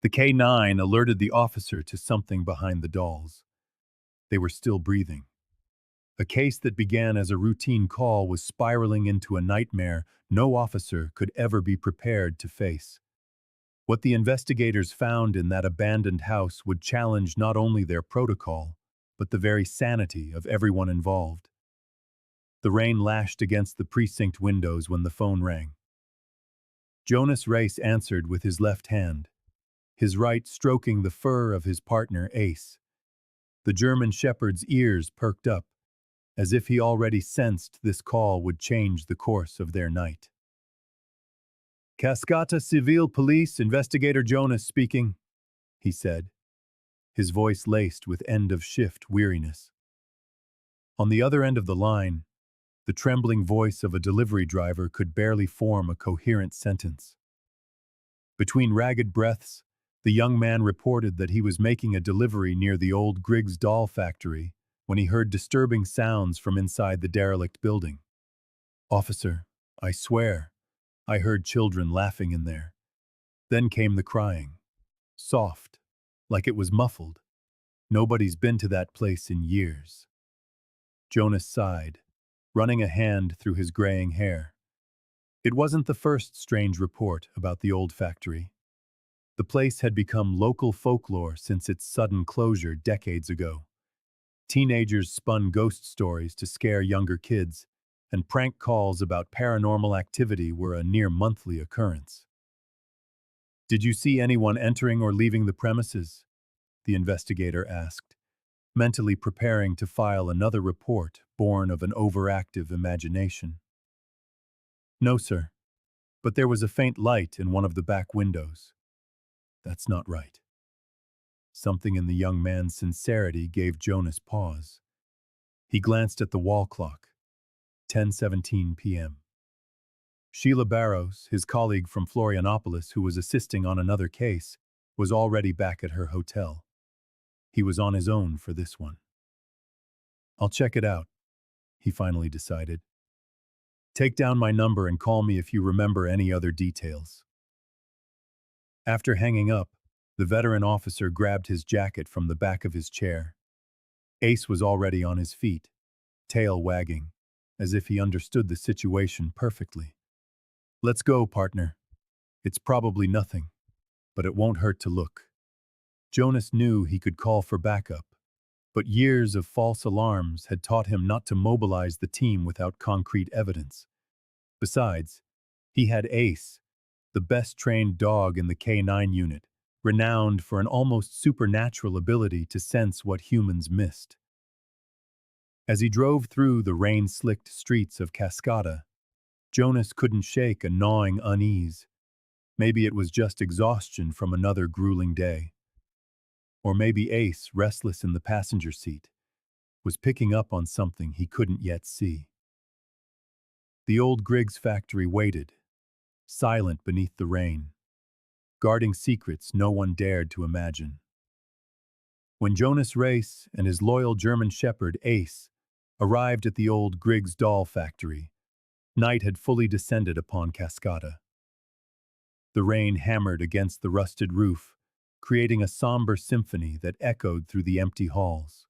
The K-9 alerted the officer to something behind the dolls. They were still breathing. A case that began as a routine call was spiraling into a nightmare no officer could ever be prepared to face. What the investigators found in that abandoned house would challenge not only their protocol, but the very sanity of everyone involved. The rain lashed against the precinct windows when the phone rang. Jonas Reis answered with his left hand, his right stroking the fur of his partner, Ace. The German shepherd's ears perked up, as if he already sensed this call would change the course of their night. Cascata Civil Police Investigator Jonas speaking, he said, his voice laced with end-of-shift weariness. On the other end of the line, the trembling voice of a delivery driver could barely form a coherent sentence. Between ragged breaths, the young man reported that he was making a delivery near the old Griggs Doll Factory when he heard disturbing sounds from inside the derelict building. "Officer, I swear, I heard children laughing in there." Then came the crying. Soft, like it was muffled. "Nobody's been to that place in years." Jonas sighed, running a hand through his graying hair. It wasn't the first strange report about the old factory. The place had become local folklore since its sudden closure decades ago. Teenagers spun ghost stories to scare younger kids, and prank calls about paranormal activity were a near-monthly occurrence. "Did you see anyone entering or leaving the premises?" the investigator asked, mentally preparing to file another report born of an overactive imagination. "No, sir, but there was a faint light in one of the back windows." "That's not right." Something in the young man's sincerity gave Jonas pause. He glanced at the wall clock. 10:17 p.m. Sheila Barrows, his colleague from Florianopolis who was assisting on another case, was already back at her hotel. He was on his own for this one. "I'll check it out," he finally decided. "Take down my number and call me if you remember any other details." After hanging up, the veteran officer grabbed his jacket from the back of his chair. Ace was already on his feet, tail wagging, as if he understood the situation perfectly. "Let's go, partner. It's probably nothing, but it won't hurt to look." Jonas knew he could call for backup, but years of false alarms had taught him not to mobilize the team without concrete evidence. Besides, he had Ace, the best-trained dog in the K-9 unit, renowned for an almost supernatural ability to sense what humans missed. As he drove through the rain-slicked streets of Cascada, Jonas couldn't shake a gnawing unease. Maybe it was just exhaustion from another grueling day. Or maybe Ace, restless in the passenger seat, was picking up on something he couldn't yet see. The old Griggs factory waited, silent beneath the rain, guarding secrets no one dared to imagine. When Jonas Reis and his loyal German shepherd, Ace, arrived at the old Griggs Doll Factory, night had fully descended upon Cascada. The rain hammered against the rusted roof, creating a somber symphony that echoed through the empty halls.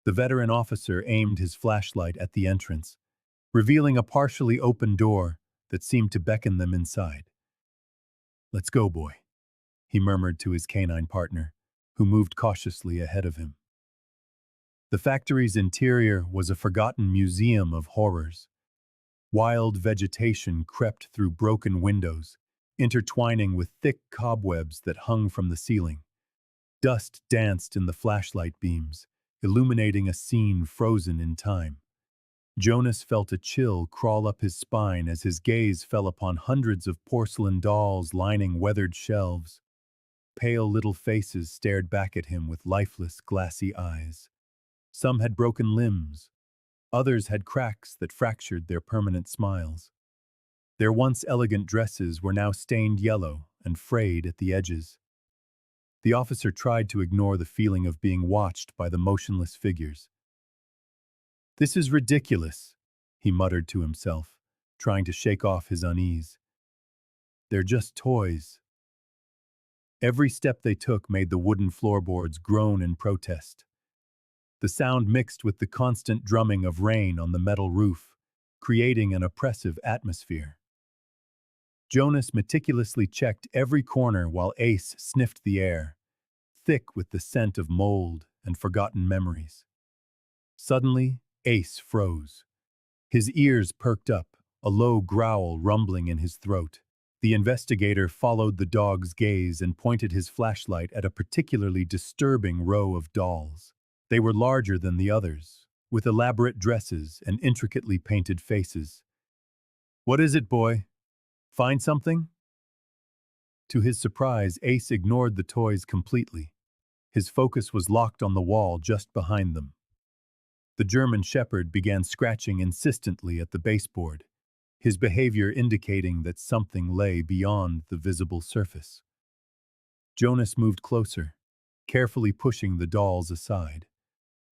The veteran officer aimed his flashlight at the entrance, revealing a partially open door that seemed to beckon them inside. "Let's go, boy," he murmured to his canine partner, who moved cautiously ahead of him. The factory's interior was a forgotten museum of horrors. Wild vegetation crept through broken windows, intertwining with thick cobwebs that hung from the ceiling. Dust danced in the flashlight beams, illuminating a scene frozen in time. Jonas felt a chill crawl up his spine as his gaze fell upon hundreds of porcelain dolls lining weathered shelves. Pale little faces stared back at him with lifeless, glassy eyes. Some had broken limbs. Others had cracks that fractured their permanent smiles. Their once elegant dresses were now stained yellow and frayed at the edges. The officer tried to ignore the feeling of being watched by the motionless figures. "This is ridiculous," he muttered to himself, trying to shake off his unease. "They're just toys." Every step they took made the wooden floorboards groan in protest. The sound mixed with the constant drumming of rain on the metal roof, creating an oppressive atmosphere. Jonas meticulously checked every corner while Ace sniffed the air, thick with the scent of mold and forgotten memories. Suddenly, Ace froze. His ears perked up, a low growl rumbling in his throat. The investigator followed the dog's gaze and pointed his flashlight at a particularly disturbing row of dolls. They were larger than the others, with elaborate dresses and intricately painted faces. "What is it, boy? Find something?" To his surprise, Ace ignored the toys completely. His focus was locked on the wall just behind them. The German Shepherd began scratching insistently at the baseboard, his behavior indicating that something lay beyond the visible surface. Jonas moved closer, carefully pushing the dolls aside.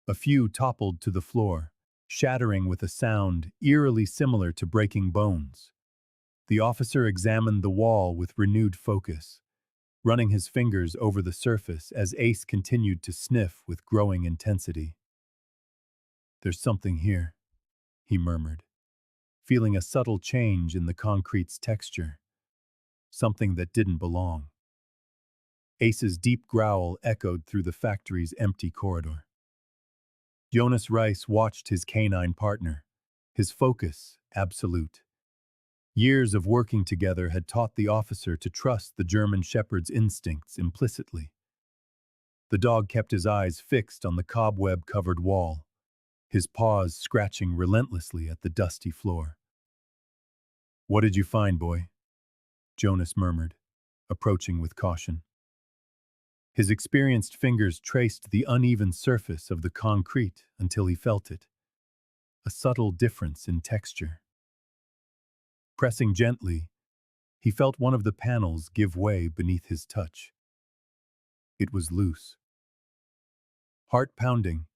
A few toppled to the floor, shattering with a sound eerily similar to breaking bones. The officer examined the wall with renewed focus, running his fingers over the surface as Ace continued to sniff with growing intensity. "There's something here," he murmured, feeling a subtle change in the concrete's texture. Something that didn't belong. Ace's deep growl echoed through the factory's empty corridor. Jonas Reis watched his K-9 partner, his focus absolute. Years of working together had taught the officer to trust the German Shepherd's instincts implicitly. The dog kept his eyes fixed on the cobweb-covered wall, his paws scratching relentlessly at the dusty floor. "What did you find, boy?" Jonas murmured, approaching with caution. His experienced fingers traced the uneven surface of the concrete until he felt it. A subtle difference in texture. Pressing gently, he felt one of the panels give way beneath his touch. It was loose. Heart pounding,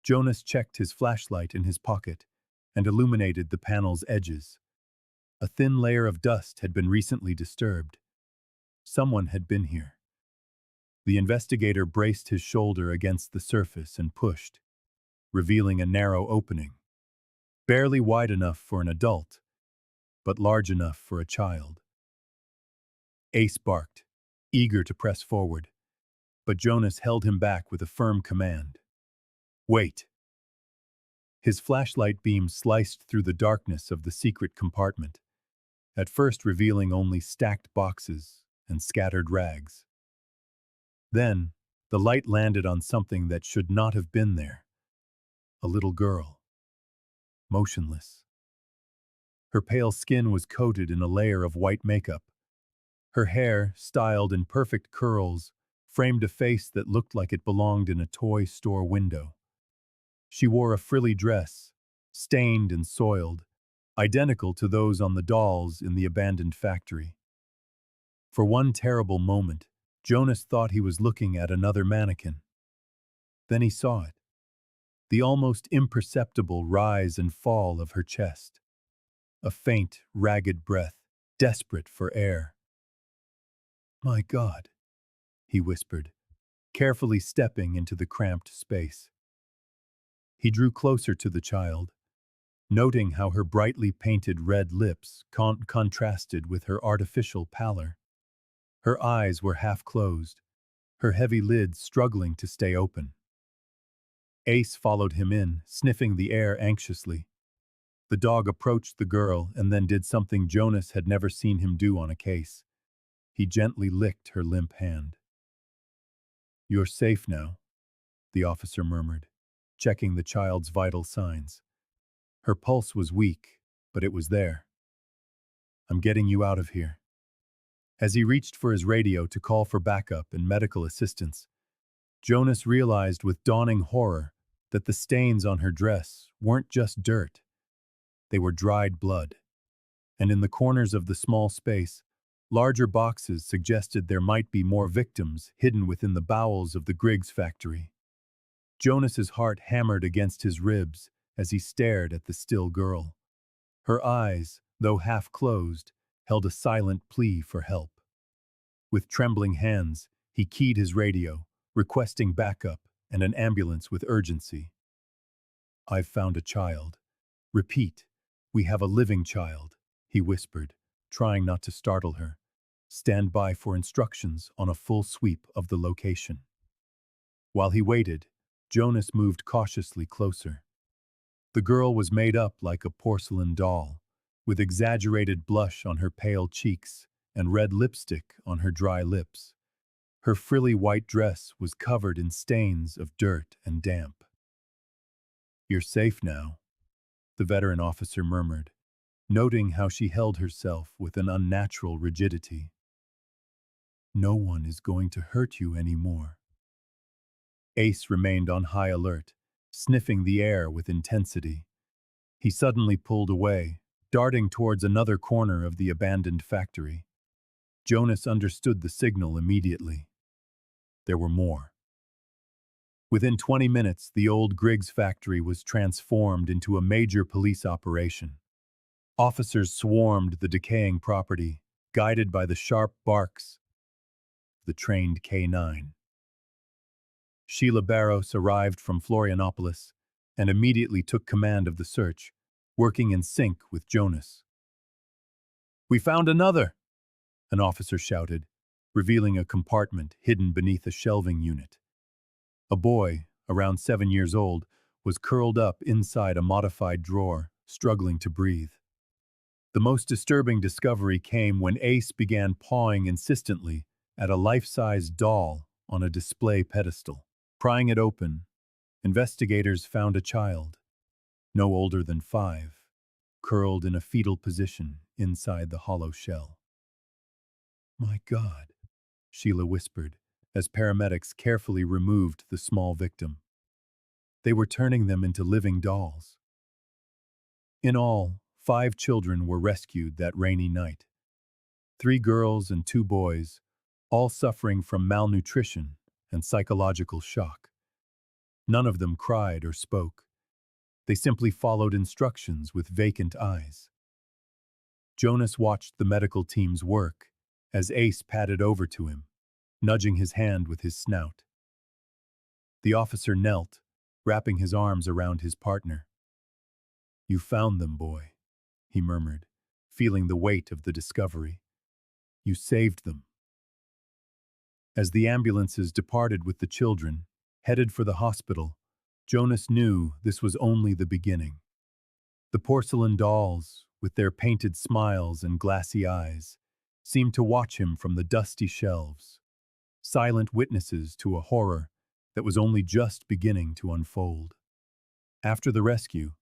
Jonas checked his flashlight in his pocket and illuminated the panel's edges. A thin layer of dust had been recently disturbed. Someone had been here. The investigator braced his shoulder against the surface and pushed, revealing a narrow opening, barely wide enough for an adult, but large enough for a child. Ace barked, eager to press forward, but Jonas held him back with a firm command. "Wait." His flashlight beam sliced through the darkness of the secret compartment, at first revealing only stacked boxes and scattered rags. Then, the light landed on something that should not have been there. A little girl. Motionless. Her pale skin was coated in a layer of white makeup. Her hair, styled in perfect curls, framed a face that looked like it belonged in a toy store window. She wore a frilly dress, stained and soiled, identical to those on the dolls in the abandoned factory. For one terrible moment, Jonas thought he was looking at another mannequin. Then he saw it. The almost imperceptible rise and fall of her chest. A faint, ragged breath, desperate for air. "My God," he whispered, carefully stepping into the cramped space. He drew closer to the child, noting how her brightly painted red lips contrasted with her artificial pallor. Her eyes were half closed, her heavy lids struggling to stay open. Ace followed him in, sniffing the air anxiously. The dog approached the girl and then did something Jonas had never seen him do on a case. He gently licked her limp hand. "You're safe now," the officer murmured, checking the child's vital signs. Her pulse was weak, but it was there. "I'm getting you out of here." As he reached for his radio to call for backup and medical assistance, Jonas realized with dawning horror that the stains on her dress weren't just dirt. They were dried blood. And in the corners of the small space, larger boxes suggested there might be more victims hidden within the bowels of the Griggs factory. Jonas's heart hammered against his ribs as he stared at the still girl. Her eyes, though half closed, held a silent plea for help. With trembling hands, he keyed his radio, requesting backup and an ambulance with urgency. "I've found a child. Repeat, we have a living child," he whispered, trying not to startle her. "Stand by for instructions on a full sweep of the location." While he waited, Jonas moved cautiously closer. The girl was made up like a porcelain doll, with exaggerated blush on her pale cheeks and red lipstick on her dry lips. Her frilly white dress was covered in stains of dirt and damp. "You're safe now," the veteran officer murmured, noting how she held herself with an unnatural rigidity. "No one is going to hurt you anymore." Ace remained on high alert, sniffing the air with intensity. He suddenly pulled away, darting towards another corner of the abandoned factory. Jonas understood the signal immediately. There were more. Within 20 minutes, the old Griggs factory was transformed into a major police operation. Officers swarmed the decaying property, guided by the sharp barks of the trained K-9. Sheila Barros arrived from Florianopolis and immediately took command of the search, working in sync with Jonas. "We found another!" an officer shouted, revealing a compartment hidden beneath a shelving unit. A boy, around 7 years old, was curled up inside a modified drawer, struggling to breathe. The most disturbing discovery came when Ace began pawing insistently at a life-size doll on a display pedestal. Prying it open, investigators found a child, no older than 5, curled in a fetal position inside the hollow shell. "My God," Sheila whispered, as paramedics carefully removed the small victim. They were turning them into living dolls. In all, 5 children were rescued that rainy night. 3 girls and 2 boys, all suffering from malnutrition and psychological shock. None of them cried or spoke. They simply followed instructions with vacant eyes. Jonas watched the medical team's work as Ace padded over to him, nudging his hand with his snout. The officer knelt, wrapping his arms around his partner. "You found them, boy," he murmured, feeling the weight of the discovery. "You saved them." As the ambulances departed with the children, headed for the hospital, Jonas knew this was only the beginning. The porcelain dolls, with their painted smiles and glassy eyes, seemed to watch him from the dusty shelves, silent witnesses to a horror that was only just beginning to unfold. After the rescue,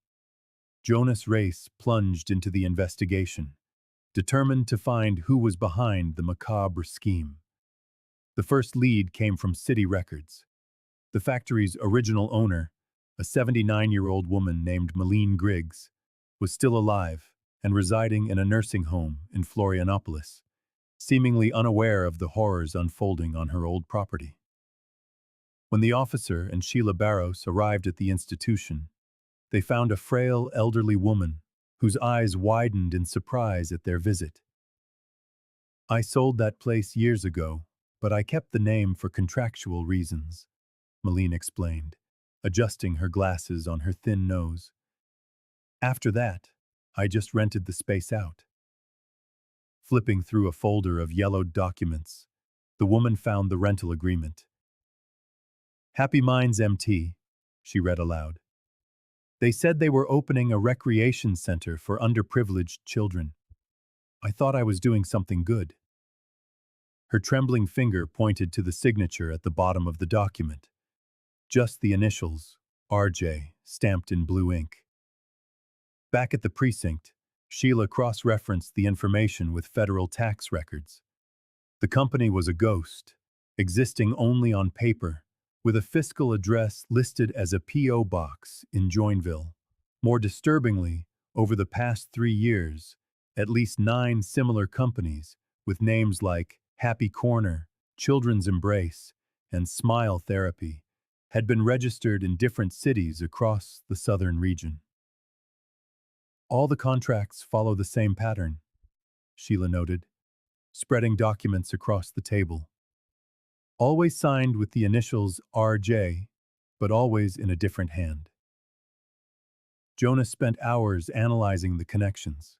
Jonas Reis plunged into the investigation, determined to find who was behind the macabre scheme. The first lead came from city records. The factory's original owner, a 79-year-old woman named Malene Griggs, was still alive and residing in a nursing home in Florianopolis, seemingly unaware of the horrors unfolding on her old property. When the officer and Sheila Barros arrived at the institution, they found a frail, elderly woman whose eyes widened in surprise at their visit. "I sold that place years ago, but I kept the name for contractual reasons," Malene explained, adjusting her glasses on her thin nose. "After that, I just rented the space out." Flipping through a folder of yellowed documents, the woman found the rental agreement. "Happy Minds MT," she read aloud. "They said they were opening a recreation center for underprivileged children. I thought I was doing something good." Her trembling finger pointed to the signature at the bottom of the document. Just the initials, RJ, stamped in blue ink. Back at the precinct, Sheila cross-referenced the information with federal tax records. The company was a ghost, existing only on paper, with a fiscal address listed as a P.O. box in Joinville. More disturbingly, over the past 3 years, at least 9 similar companies, with names like Happy Corner, Children's Embrace, and Smile Therapy, had been registered in different cities across the southern region. "All the contracts follow the same pattern," Sheila noted. spreading documents across the table. Always signed with the initials RJ, but always in a different hand. Jonas spent hours analyzing the connections.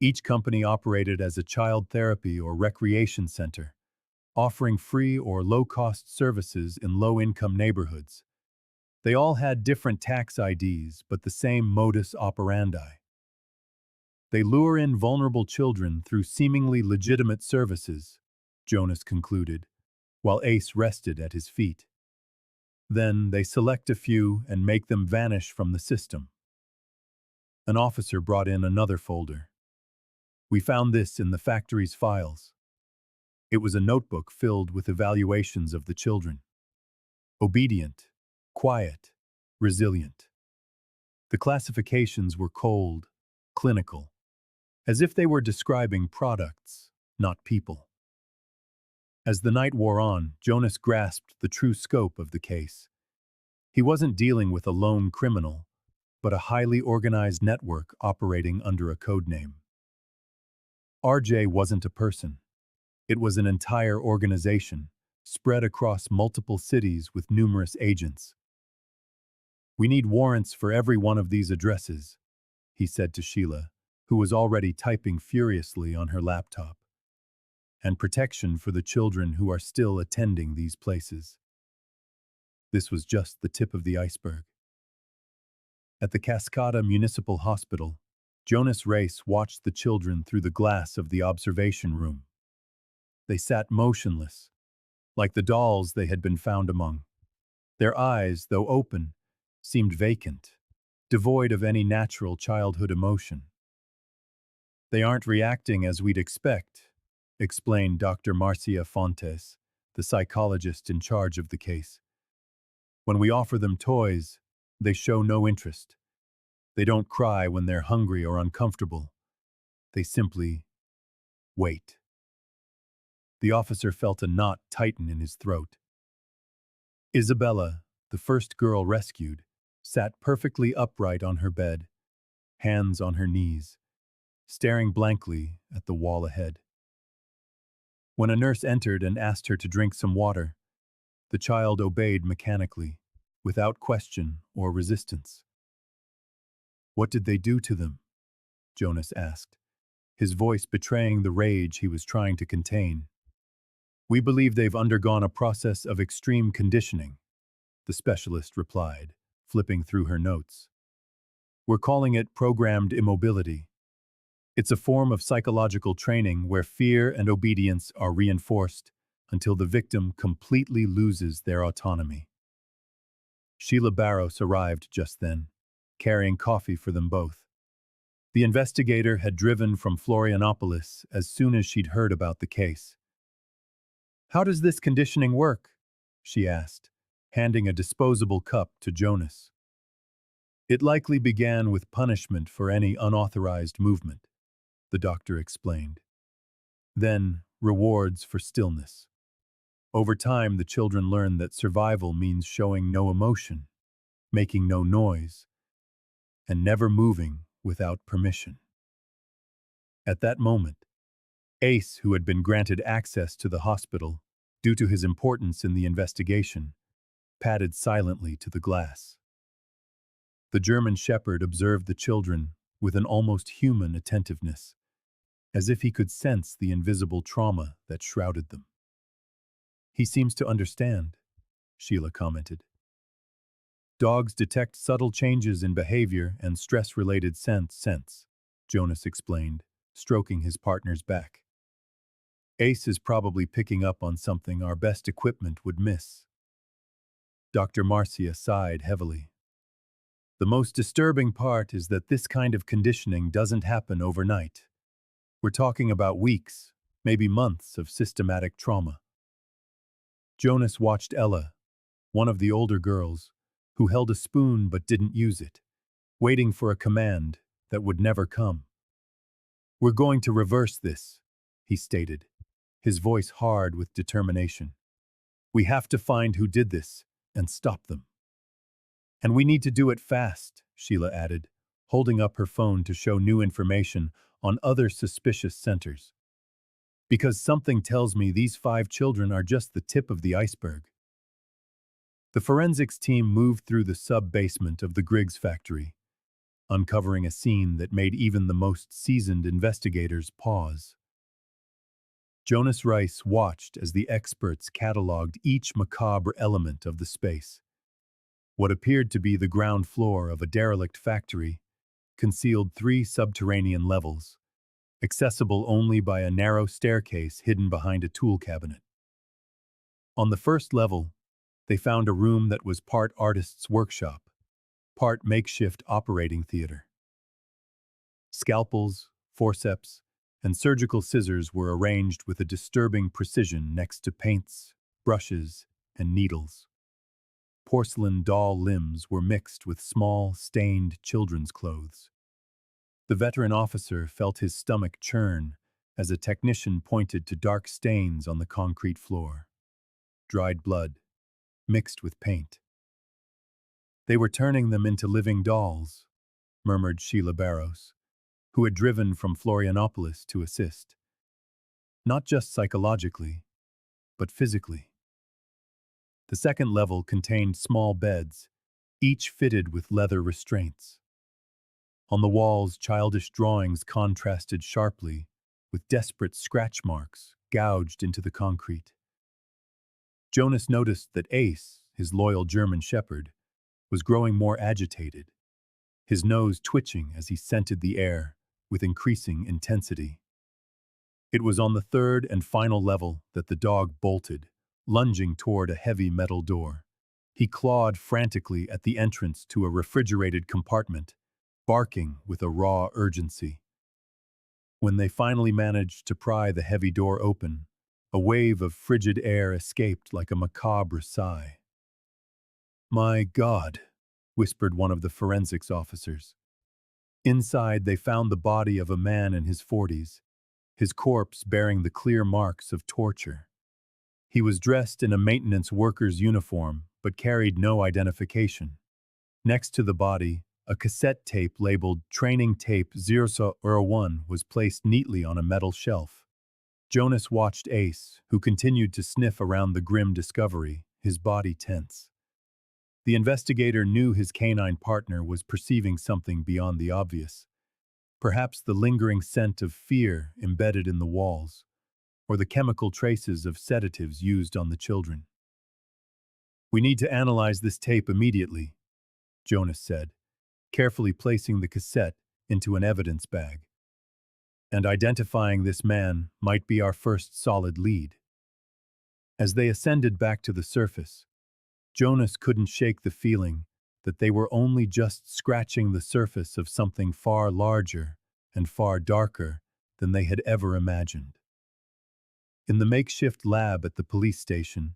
Each company operated as a child therapy or recreation center, offering free or low-cost services in low-income neighborhoods. They all had different tax IDs, but the same modus operandi. They lure in vulnerable children through seemingly legitimate services, Jonas concluded, while Ace rested at his feet. Then they select a few and make them vanish from the system. An officer brought in another folder. We found this in the factory's files. It was a notebook filled with evaluations of the children. Obedient, quiet, resilient. The classifications were cold, clinical, as if they were describing products, not people. As the night wore on, Jonas grasped the true scope of the case. He wasn't dealing with a lone criminal, but a highly organized network operating under a code name. RJ wasn't a person. It was an entire organization, spread across multiple cities with numerous agents. We need warrants for every one of these addresses, he said to Sheila, who was already typing furiously on her laptop. And protection for the children who are still attending these places. This was just the tip of the iceberg. At the Cascada Municipal Hospital, Jonas Reis watched the children through the glass of the observation room. They sat motionless, like the dolls they had been found among. Their eyes, though open, seemed vacant, devoid of any natural childhood emotion. They aren't reacting as we'd expect, explained Dr. Marcia Fontes, the psychologist in charge of the case. When we offer them toys, they show no interest. They don't cry when they're hungry or uncomfortable. They simply wait. The officer felt a knot tighten in his throat. Isabella, the first girl rescued, sat perfectly upright on her bed, hands on her knees, staring blankly at the wall ahead. When a nurse entered and asked her to drink some water, the child obeyed mechanically, without question or resistance. What did they do to them? Jonas asked, his voice betraying the rage he was trying to contain. We believe they've undergone a process of extreme conditioning, the specialist replied, flipping through her notes. We're calling it programmed immobility. It's a form of psychological training where fear and obedience are reinforced until the victim completely loses their autonomy. Sheila Barros arrived just then, carrying coffee for them both. The investigator had driven from Florianopolis as soon as she'd heard about the case. How does this conditioning work? She asked, handing a disposable cup to Jonas. It likely began with punishment for any unauthorized movement, the doctor explained. Then, rewards for stillness. Over time, the children learn that survival means showing no emotion, making no noise, and never moving without permission. At that moment, Ace, who had been granted access to the hospital due to his importance in the investigation, padded silently to the glass. The German shepherd observed the children with an almost human attentiveness, as if he could sense the invisible trauma that shrouded them. He seems to understand, Sheila commented. Dogs detect subtle changes in behavior and stress-related sense, Jonas explained, stroking his partner's back. Ace is probably picking up on something our best equipment would miss. Dr. Marcia sighed heavily. The most disturbing part is that this kind of conditioning doesn't happen overnight. We're talking about weeks, maybe months of systematic trauma. Jonas watched Ella, one of the older girls, who held a spoon but didn't use it, waiting for a command that would never come. We're going to reverse this, he stated, his voice hard with determination. We have to find who did this and stop them. And we need to do it fast, Sheila added, holding up her phone to show new information on other suspicious centers. Because something tells me these 5 children are just the tip of the iceberg. The forensics team moved through the sub-basement of the Griggs factory, uncovering a scene that made even the most seasoned investigators pause. Jonas Reis watched as the experts cataloged each macabre element of the space. What appeared to be the ground floor of a derelict factory concealed 3 subterranean levels, accessible only by a narrow staircase hidden behind a tool cabinet. On the first level, they found a room that was part artist's workshop, part makeshift operating theater. Scalpels, forceps, and surgical scissors were arranged with a disturbing precision next to paints, brushes, and needles. Porcelain doll limbs were mixed with small, stained children's clothes. The veteran officer felt his stomach churn as a technician pointed to dark stains on the concrete floor. Dried blood, mixed with paint. They were turning them into living dolls, murmured Sheila Barros, who had driven from Florianopolis to assist. Not just psychologically, but physically. The second level contained small beds, each fitted with leather restraints. On the walls, childish drawings contrasted sharply with desperate scratch marks gouged into the concrete. Jonas noticed that Ace, his loyal German shepherd, was growing more agitated, his nose twitching as he scented the air with increasing intensity. It was on the third and final level that the dog bolted, lunging toward a heavy metal door. He clawed frantically at the entrance to a refrigerated compartment, barking with a raw urgency. When they finally managed to pry the heavy door open, a wave of frigid air escaped like a macabre sigh. "My God," whispered one of the forensics officers. Inside, they found the body of a man in his 40s, his corpse bearing the clear marks of torture. He was dressed in a maintenance worker's uniform, but carried no identification. Next to the body, a cassette tape labeled Training Tape 001 was placed neatly on a metal shelf. Jonas watched Ace, who continued to sniff around the grim discovery, his body tense. The investigator knew his K-9 partner was perceiving something beyond the obvious. Perhaps the lingering scent of fear embedded in the walls, or the chemical traces of sedatives used on the children. "We need to analyze this tape immediately," Jonas said, carefully placing the cassette into an evidence bag. "And identifying this man might be our first solid lead." As they ascended back to the surface, Jonas couldn't shake the feeling that they were only just scratching the surface of something far larger and far darker than they had ever imagined. In the makeshift lab at the police station,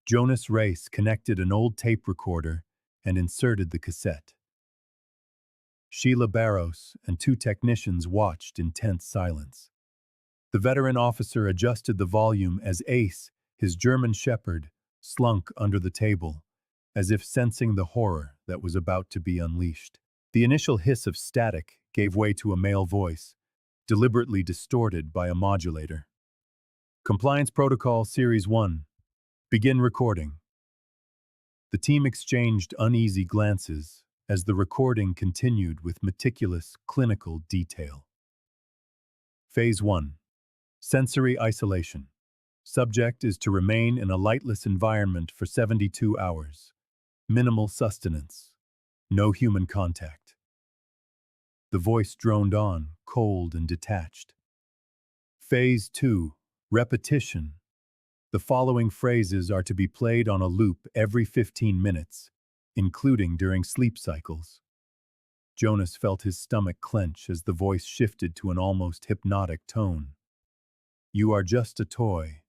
Jonas Reis connected an old tape recorder and inserted the cassette. Sheila Barros and 2 technicians watched in tense silence. The veteran officer adjusted the volume as Ace, his German shepherd, slunk under the table, as if sensing the horror that was about to be unleashed. The initial hiss of static gave way to a male voice, deliberately distorted by a modulator. "Compliance Protocol Series 1. Begin recording." The team exchanged uneasy glances as the recording continued with meticulous clinical detail. Phase 1. Sensory isolation. Subject is to remain in a lightless environment for 72 hours. Minimal sustenance. No human contact. The voice droned on, cold and detached. Phase 2. Repetition. The following phrases are to be played on a loop every 15 minutes, including during sleep cycles. Jonas felt his stomach clench as the voice shifted to an almost hypnotic tone. "You are just a toy.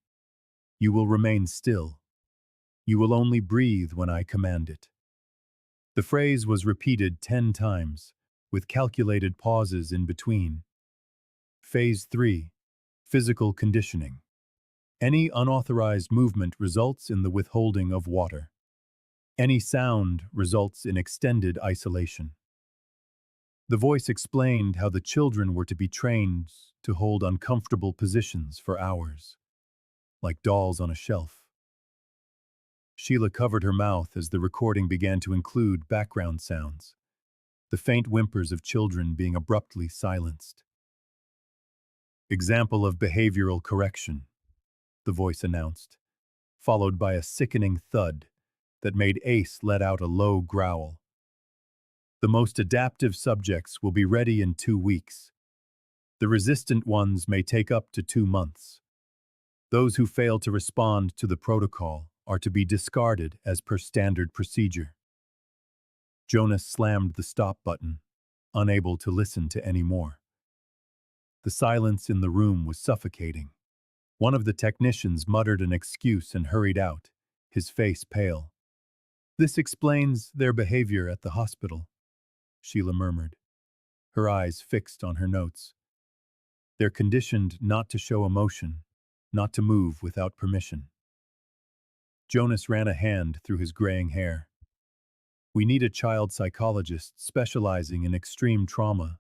You will remain still. You will only breathe when I command it." The phrase was repeated 10 times, with calculated pauses in between. Phase 3. Physical conditioning. Any unauthorized movement results in the withholding of water. Any sound results in extended isolation. The voice explained how the children were to be trained to hold uncomfortable positions for hours, like dolls on a shelf. Sheila covered her mouth as the recording began to include background sounds, the faint whimpers of children being abruptly silenced. Example of behavioral correction, the voice announced, followed by a sickening thud that made Ace let out a low growl. The most adaptive subjects will be ready in 2 weeks. The resistant ones may take up to 2 months. Those who fail to respond to the protocol are to be discarded as per standard procedure. Jonas slammed the stop button, unable to listen to any more. The silence in the room was suffocating. One of the technicians muttered an excuse and hurried out, his face pale. "This explains their behavior at the hospital," Sheila murmured, her eyes fixed on her notes. "They're conditioned not to show emotion, not to move without permission." Jonas ran a hand through his graying hair. "We need a child psychologist specializing in extreme trauma.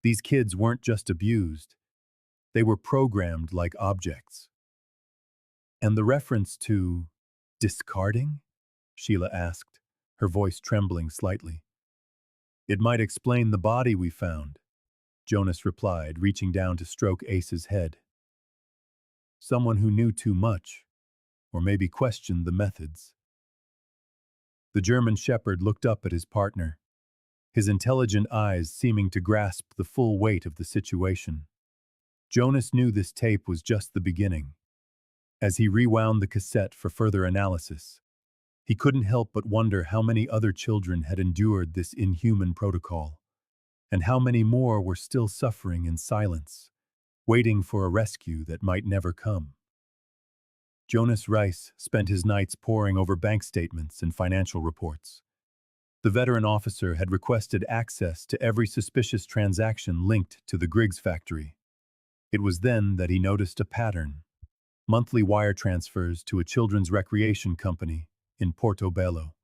These kids weren't just abused, they were programmed like objects." "And the reference to discarding?" Sheila asked, her voice trembling slightly. "It might explain the body we found," Jonas replied, reaching down to stroke Ace's head. "Someone who knew too much, or maybe questioned the methods." The German shepherd looked up at his partner, his intelligent eyes seeming to grasp the full weight of the situation. Jonas knew this tape was just the beginning. As he rewound the cassette for further analysis, he couldn't help but wonder how many other children had endured this inhuman protocol, and how many more were still suffering in silence, waiting for a rescue that might never come. Jonas Reis spent his nights poring over bank statements and financial reports. The veteran officer had requested access to every suspicious transaction linked to the Griggs factory. It was then that he noticed a pattern: monthly wire transfers to a children's recreation company in Portobello.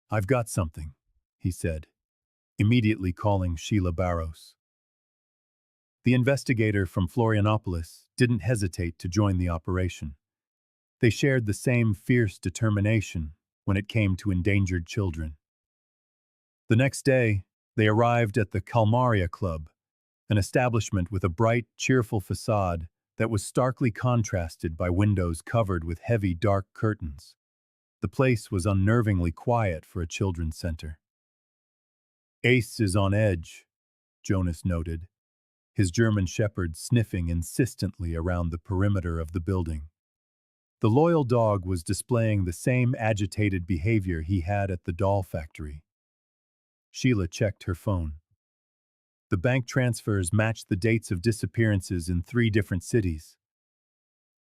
"I've got something," he said, immediately calling Sheila Barros. The investigator from Florianopolis didn't hesitate to join the operation. They shared the same fierce determination when it came to endangered children. The next day, they arrived at the Calmaria Club, an establishment with a bright, cheerful facade that was starkly contrasted by windows covered with heavy, dark curtains. The place was unnervingly quiet for a children's center. "Ace is on edge," Jonas noted, his German shepherd sniffing insistently around the perimeter of the building. The loyal dog was displaying the same agitated behavior he had at the doll factory. Sheila checked her phone. The bank transfers matched the dates of disappearances in 3 different cities.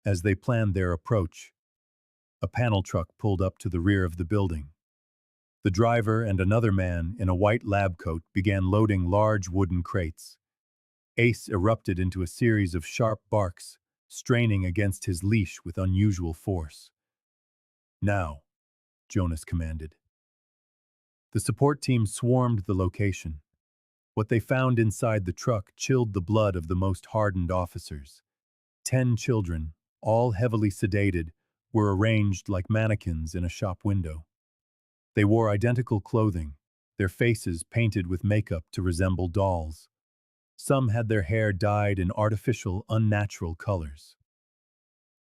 As they planned their approach, a panel truck pulled up to the rear of the building. The driver and another man in a white lab coat began loading large wooden crates. Ace erupted into a series of sharp barks, straining against his leash with unusual force. "Now," Jonas commanded. The support team swarmed the location. What they found inside the truck chilled the blood of the most hardened officers. 10 children, all heavily sedated, were arranged like mannequins in a shop window. They wore identical clothing, their faces painted with makeup to resemble dolls. Some had their hair dyed in artificial, unnatural colors.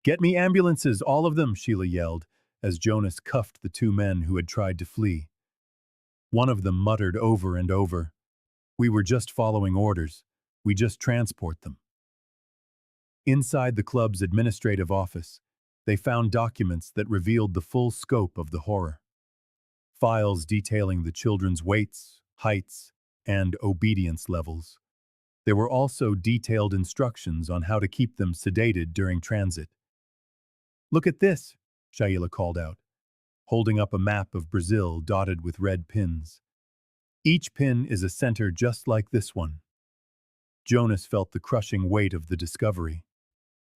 "Get me ambulances, all of them," Sheila yelled, as Jonas cuffed the 2 men who had tried to flee. One of them muttered over and over, "We were just following orders. We just transport them." Inside the club's administrative office, they found documents that revealed the full scope of the horror. Files detailing the children's weights, heights, and obedience levels. There were also detailed instructions on how to keep them sedated during transit. "Look at this," Shaila called out, holding up a map of Brazil dotted with red pins. "Each pin is a center just like this one." Jonas felt the crushing weight of the discovery.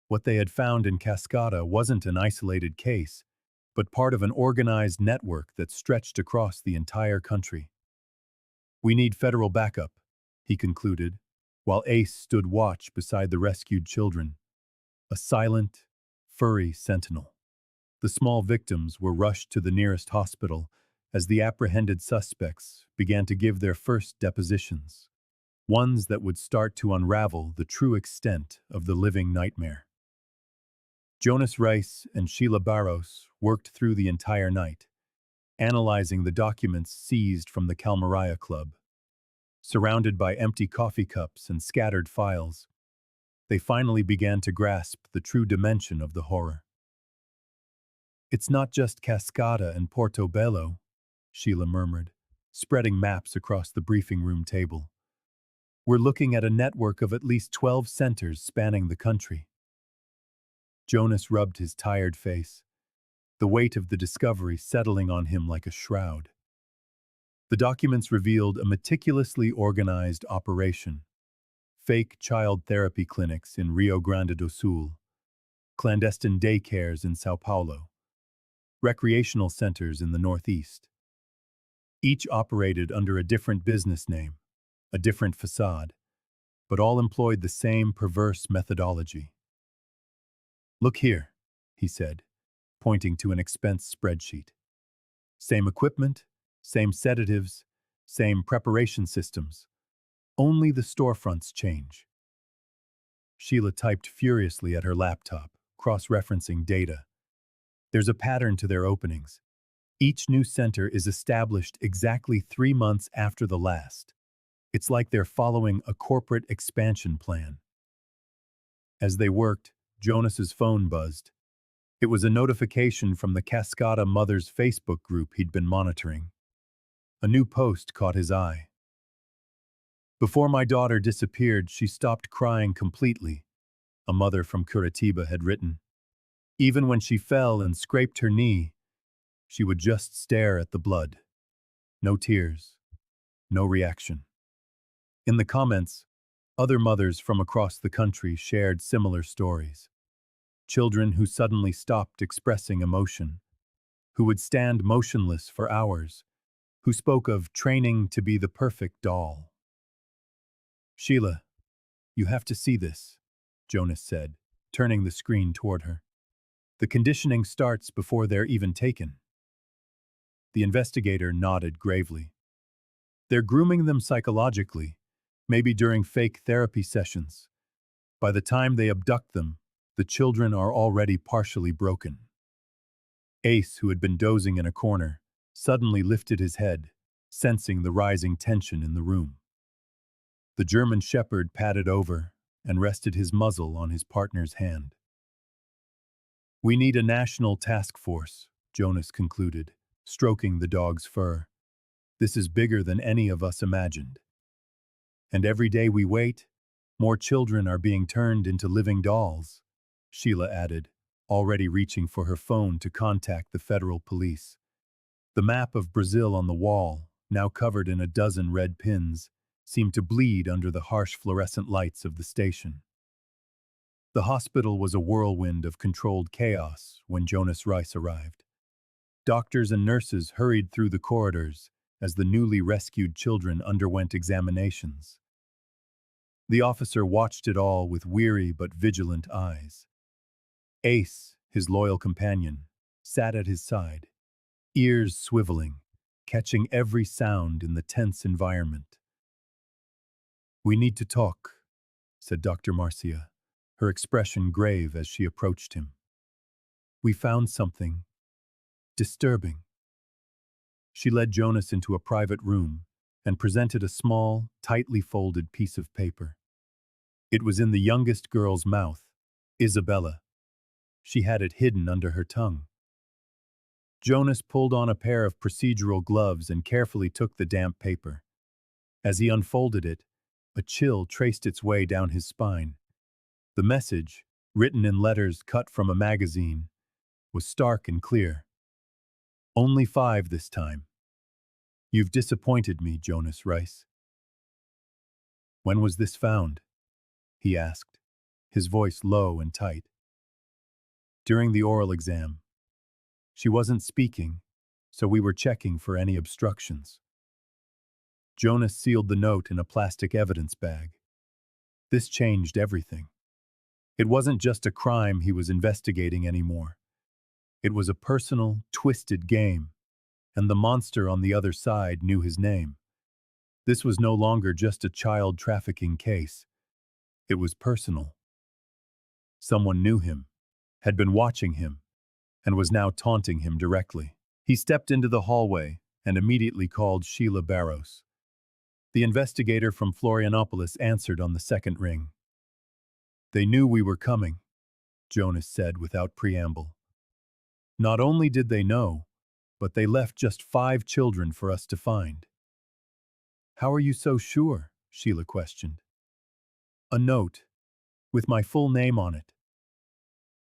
What they had found in Cascada wasn't an isolated case, but part of an organized network that stretched across the entire country. We need federal backup, he concluded, while Ace stood watch beside the rescued children, a silent, furry sentinel. The small victims were rushed to the nearest hospital as the apprehended suspects began to give their first depositions, ones that would start to unravel the true extent of the living nightmare. Jonas Reis and Sheila Barros worked through the entire night, analyzing the documents seized from the Calmaria Club. Surrounded by empty coffee cups and scattered files, they finally began to grasp the true dimension of the horror. It's not just Cascada and Portobello, Sheila murmured, spreading maps across the briefing room table. We're looking at a network of at least 12 centers spanning the country. Jonas rubbed his tired face, the weight of the discovery settling on him like a shroud. The documents revealed a meticulously organized operation: fake child therapy clinics in Rio Grande do Sul, clandestine daycares in Sao Paulo, recreational centers in the Northeast. Each operated under a different business name, a different facade, but all employed the same perverse methodology. Look here, he said, pointing to an expense spreadsheet. Same equipment, same sedatives, same preparation systems. Only the storefronts change. Sheila typed furiously at her laptop, cross-referencing data. There's a pattern to their openings. Each new center is established exactly 3 months after the last. It's like they're following a corporate expansion plan. As they worked, Jonas's phone buzzed. It was a notification from the Cascada Mothers Facebook group he'd been monitoring. A new post caught his eye. Before my daughter disappeared, she stopped crying completely, a mother from Curitiba had written. Even when she fell and scraped her knee, she would just stare at the blood. No tears, no reaction. In the comments, other mothers from across the country shared similar stories. Children who suddenly stopped expressing emotion, who would stand motionless for hours, who spoke of training to be the perfect doll. Sheila, you have to see this, Jonas said, turning the screen toward her. The conditioning starts before they're even taken. The investigator nodded gravely. They're grooming them psychologically, maybe during fake therapy sessions. By the time they abduct them, the children are already partially broken. Ace, who had been dozing in a corner, suddenly lifted his head, sensing the rising tension in the room. The German shepherd padded over and rested his muzzle on his partner's hand. We need a national task force, Jonas concluded, stroking the dog's fur. This is bigger than any of us imagined. And every day we wait, more children are being turned into living dolls, Sheila added, already reaching for her phone to contact the federal police. The map of Brazil on the wall, now covered in a dozen red pins, seemed to bleed under the harsh fluorescent lights of the station. The hospital was a whirlwind of controlled chaos when Jonas Reis arrived. Doctors and nurses hurried through the corridors as the newly rescued children underwent examinations. The officer watched it all with weary but vigilant eyes. Ace, his loyal companion, sat at his side, ears swiveling, catching every sound in the tense environment. We need to talk, said Dr. Marcia, her expression grave as she approached him. We found something disturbing. She led Jonas into a private room and presented a small, tightly folded piece of paper. It was in the youngest girl's mouth, Isabella. She had it hidden under her tongue. Jonas pulled on a pair of procedural gloves and carefully took the damp paper. As he unfolded it, a chill traced its way down his spine. The message, written in letters cut from a magazine, was stark and clear. Only 5 this time. You've disappointed me, Jonas Reis. When was this found? He asked, his voice low and tight. During the oral exam. She wasn't speaking, so we were checking for any obstructions. Jonas sealed the note in a plastic evidence bag. This changed everything. It wasn't just a crime he was investigating anymore. It was a personal, twisted game, and the monster on the other side knew his name. This was no longer just a child trafficking case. It was personal. Someone knew him, had been watching him, and was now taunting him directly. He stepped into the hallway and immediately called Sheila Barros. The investigator from Florianopolis answered on the second ring. "They knew we were coming," Jonas said without preamble. "Not only did they know, but they left just 5 children for us to find." "How are you so sure?" Sheila questioned. "A note, with my full name on it."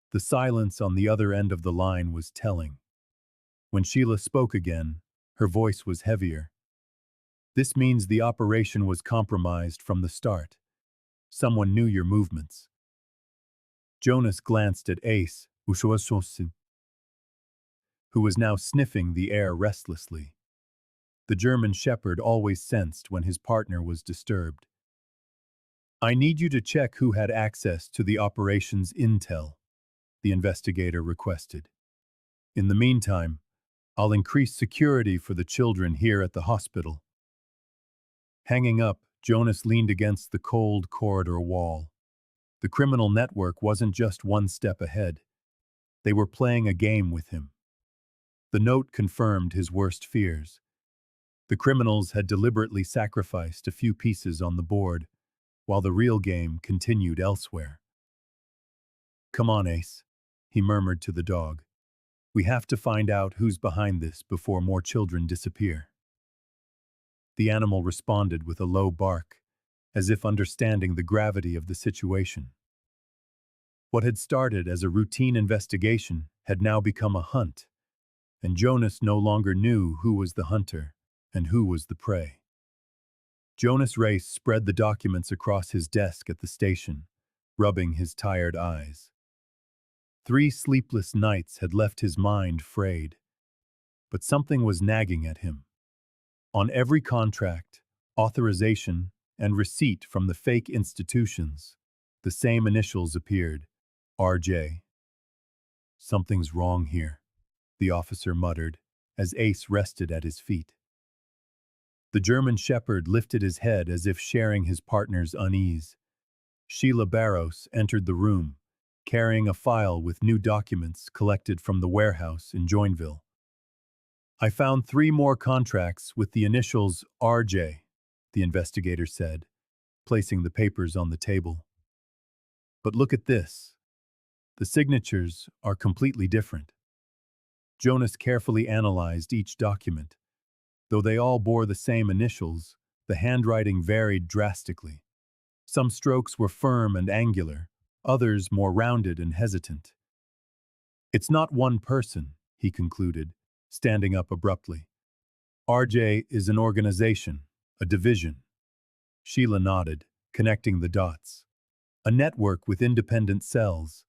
The silence on the other end of the line was telling. When Sheila spoke again, her voice was heavier. "This means the operation was compromised from the start. Someone knew your movements." Jonas glanced at Ace, who was now sniffing the air restlessly. The German shepherd always sensed when his partner was disturbed. "I need you to check who had access to the operation's intel," the investigator requested. "In the meantime, I'll increase security for the children here at the hospital." Hanging up, Jonas leaned against the cold corridor wall. The criminal network wasn't just one step ahead. They were playing a game with him. The note confirmed his worst fears. The criminals had deliberately sacrificed a few pieces on the board, while the real game continued elsewhere. "Come on, Ace," he murmured to the dog. "We have to find out who's behind this before more children disappear." The animal responded with a low bark, as if understanding the gravity of the situation. What had started as a routine investigation had now become a hunt, and Jonas no longer knew who was the hunter and who was the prey. Jonas Reis spread the documents across his desk at the station, rubbing his tired eyes. 3 sleepless nights had left his mind frayed, but something was nagging at him. On every contract, authorization, and receipt from the fake institutions, the same initials appeared: RJ. "Something's wrong here," the officer muttered, as Ace rested at his feet. The German shepherd lifted his head as if sharing his partner's unease. Sheila Barros entered the room, carrying a file with new documents collected from the warehouse in Joinville. "I found 3 more contracts with the initials RJ, the investigator said, placing the papers on the table. "But look at this. The signatures are completely different." Jonas carefully analyzed each document. Though they all bore the same initials, the handwriting varied drastically. Some strokes were firm and angular, others more rounded and hesitant. "It's not one person," he concluded, standing up abruptly. "RJ is an organization, a division." Sheila nodded, connecting the dots. "A network with independent cells.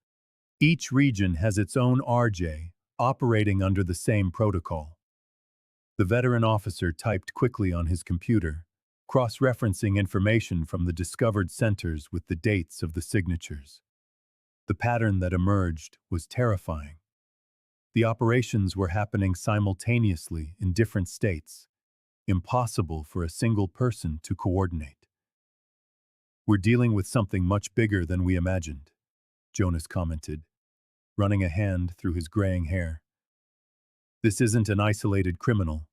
Each region has its own RJ, operating under the same protocol." The veteran officer typed quickly on his computer, cross-referencing information from the discovered centers with the dates of the signatures. The pattern that emerged was terrifying. The operations were happening simultaneously in different states, impossible for a single person to coordinate. "We're dealing with something much bigger than we imagined," Jonas commented, running a hand through his graying hair. "This isn't an isolated criminal,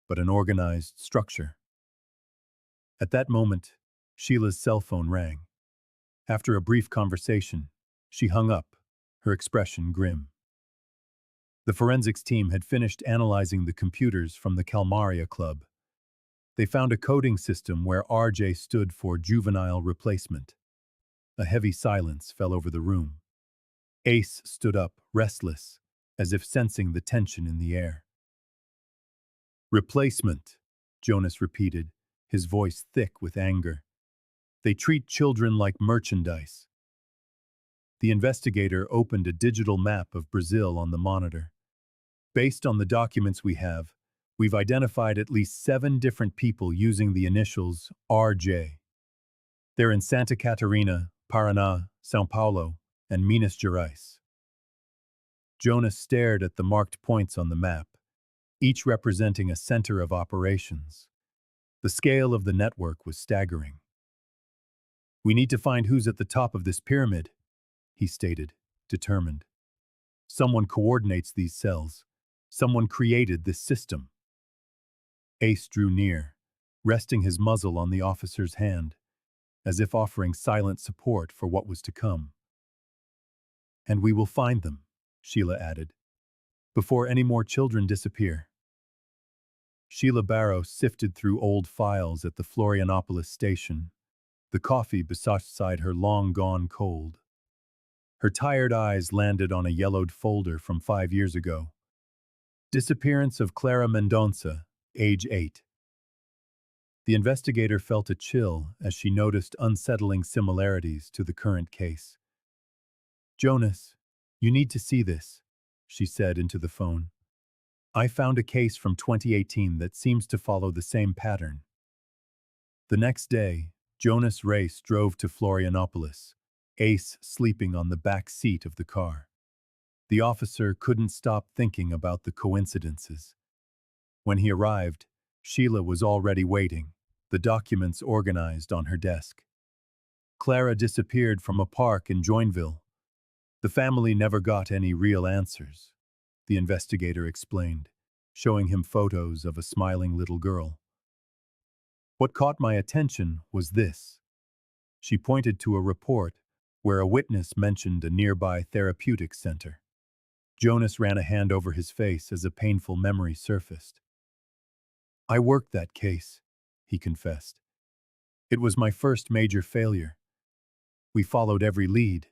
but an organized structure." At that moment, Sheila's cell phone rang. After a brief conversation, she hung up, her expression grim. The forensics team had finished analyzing the computers from the Calmaria Club. They found a coding system where RJ stood for juvenile replacement. A heavy silence fell over the room. Ace stood up, restless, as if sensing the tension in the air. "Replacement," Jonas repeated, his voice thick with anger. "They treat children like merchandise." The investigator opened a digital map of Brazil on the monitor. "Based on the documents we have, We've identified at least 7 different people using the initials RJ. They're in Santa Catarina, Paraná, São Paulo, and Minas Gerais. Jonas stared at the marked points on the map, each representing a center of operations. The scale of the network was staggering. We need to find who's at the top of this pyramid, he stated, determined. Someone coordinates these cells. Someone created this system. Ace drew near, resting his muzzle on the officer's hand, as if offering silent support for what was to come. And we will find them, Sheila added, before any more children disappear. Sheila Barrow sifted through old files at the Florianopolis station, the coffee beside her long gone cold. Her tired eyes landed on a yellowed folder from 5 years ago. Disappearance of Clara Mendonça, age 8. The investigator felt a chill as she noticed unsettling similarities to the current case. Jonas, you need to see this, she said into the phone. I found a case from 2018 that seems to follow the same pattern. The next day, Jonas Reis drove to Florianopolis, Ace sleeping on the back seat of the car. The officer couldn't stop thinking about the coincidences. When he arrived, Sheila was already waiting, the documents organized on her desk. Clara disappeared from a park in Joinville. The family never got any real answers, the investigator explained, showing him photos of a smiling little girl. What caught my attention was this. She pointed to a report where a witness mentioned a nearby therapeutic center. Jonas ran a hand over his face as a painful memory surfaced. I worked that case, he confessed. It was my first major failure. We followed every lead,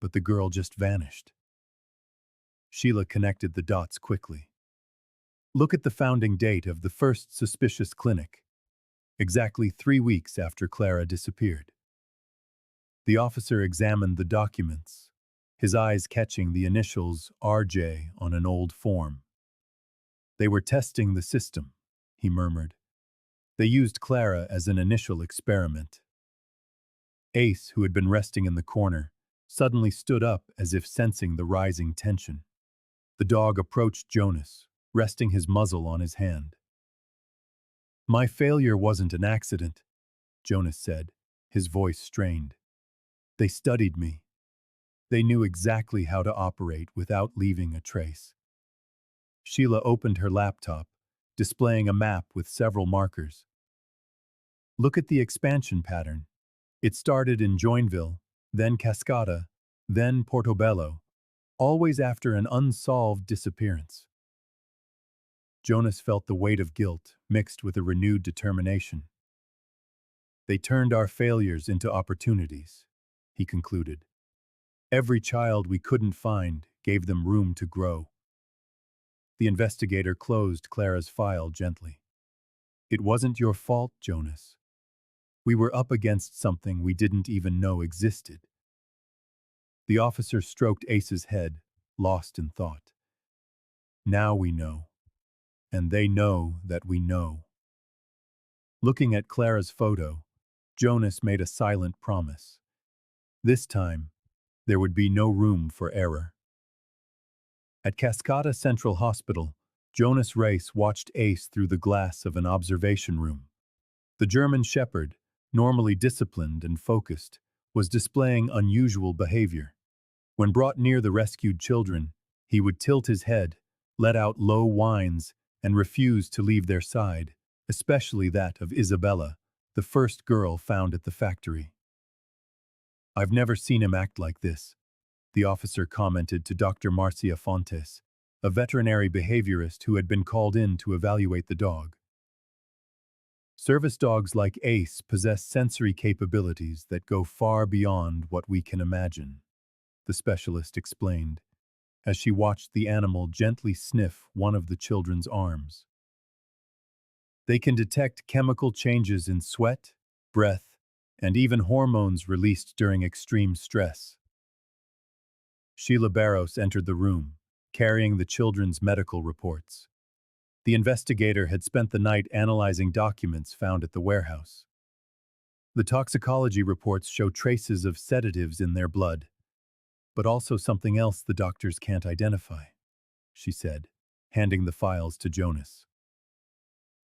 but the girl just vanished. Sheila connected the dots quickly. Look at the founding date of the first suspicious clinic, exactly 3 weeks after Clara disappeared. The officer examined the documents, his eyes catching the initials RJ on an old form. They were testing the system, he murmured. They used Clara as an initial experiment. Ace, who had been resting in the corner, suddenly stood up as if sensing the rising tension. The dog approached Jonas, resting his muzzle on his hand. My failure wasn't an accident, Jonas said, his voice strained. They studied me. They knew exactly how to operate without leaving a trace. Sheila opened her laptop, displaying a map with several markers. Look at the expansion pattern. It started in Joinville, then Cascada, then Portobello, always after an unsolved disappearance. Jonas felt the weight of guilt mixed with a renewed determination. They turned our failures into opportunities, he concluded. Every child we couldn't find gave them room to grow. The investigator closed Clara's file gently. It wasn't your fault, Jonas. We were up against something we didn't even know existed. The officer stroked Ace's head, lost in thought. Now we know. And they know that we know. Looking at Clara's photo, Jonas made a silent promise. This time, there would be no room for error. At Cascada Central Hospital, Jonas Reis watched Ace through the glass of an observation room. The German Shepherd, normally disciplined and focused, was displaying unusual behavior. When brought near the rescued children, he would tilt his head, let out low whines, and refuse to leave their side, especially that of Isabella, the first girl found at the factory. I've never seen him act like this, the officer commented to Dr. Marcia Fontes, a veterinary behaviorist who had been called in to evaluate the dog. Service dogs like Ace possess sensory capabilities that go far beyond what we can imagine, the specialist explained, as she watched the animal gently sniff one of the children's arms. They can detect chemical changes in sweat, breath, and even hormones released during extreme stress. Sheila Barros entered the room, carrying the children's medical reports. The investigator had spent the night analyzing documents found at the warehouse. The toxicology reports show traces of sedatives in their blood, but also something else the doctors can't identify, she said, handing the files to Jonas.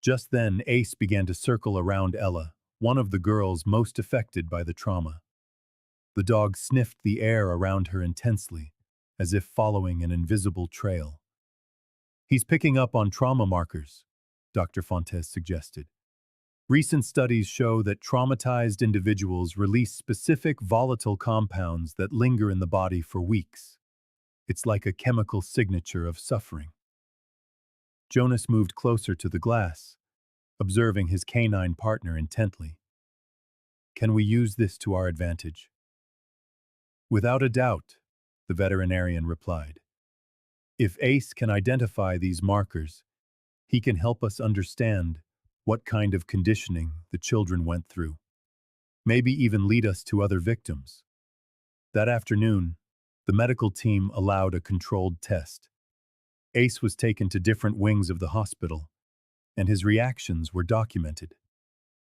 Just then, Ace began to circle around Ella, one of the girls most affected by the trauma. The dog sniffed the air around her intensely, as if following an invisible trail. He's picking up on trauma markers, Dr. Fontes suggested. Recent studies show that traumatized individuals release specific volatile compounds that linger in the body for weeks. It's like a chemical signature of suffering. Jonas moved closer to the glass, observing his canine partner intently. Can we use this to our advantage? Without a doubt, the veterinarian replied. If Ace can identify these markers, he can help us understand what kind of conditioning the children went through. Maybe even lead us to other victims. That afternoon, the medical team allowed a controlled test. Ace was taken to different wings of the hospital, and his reactions were documented.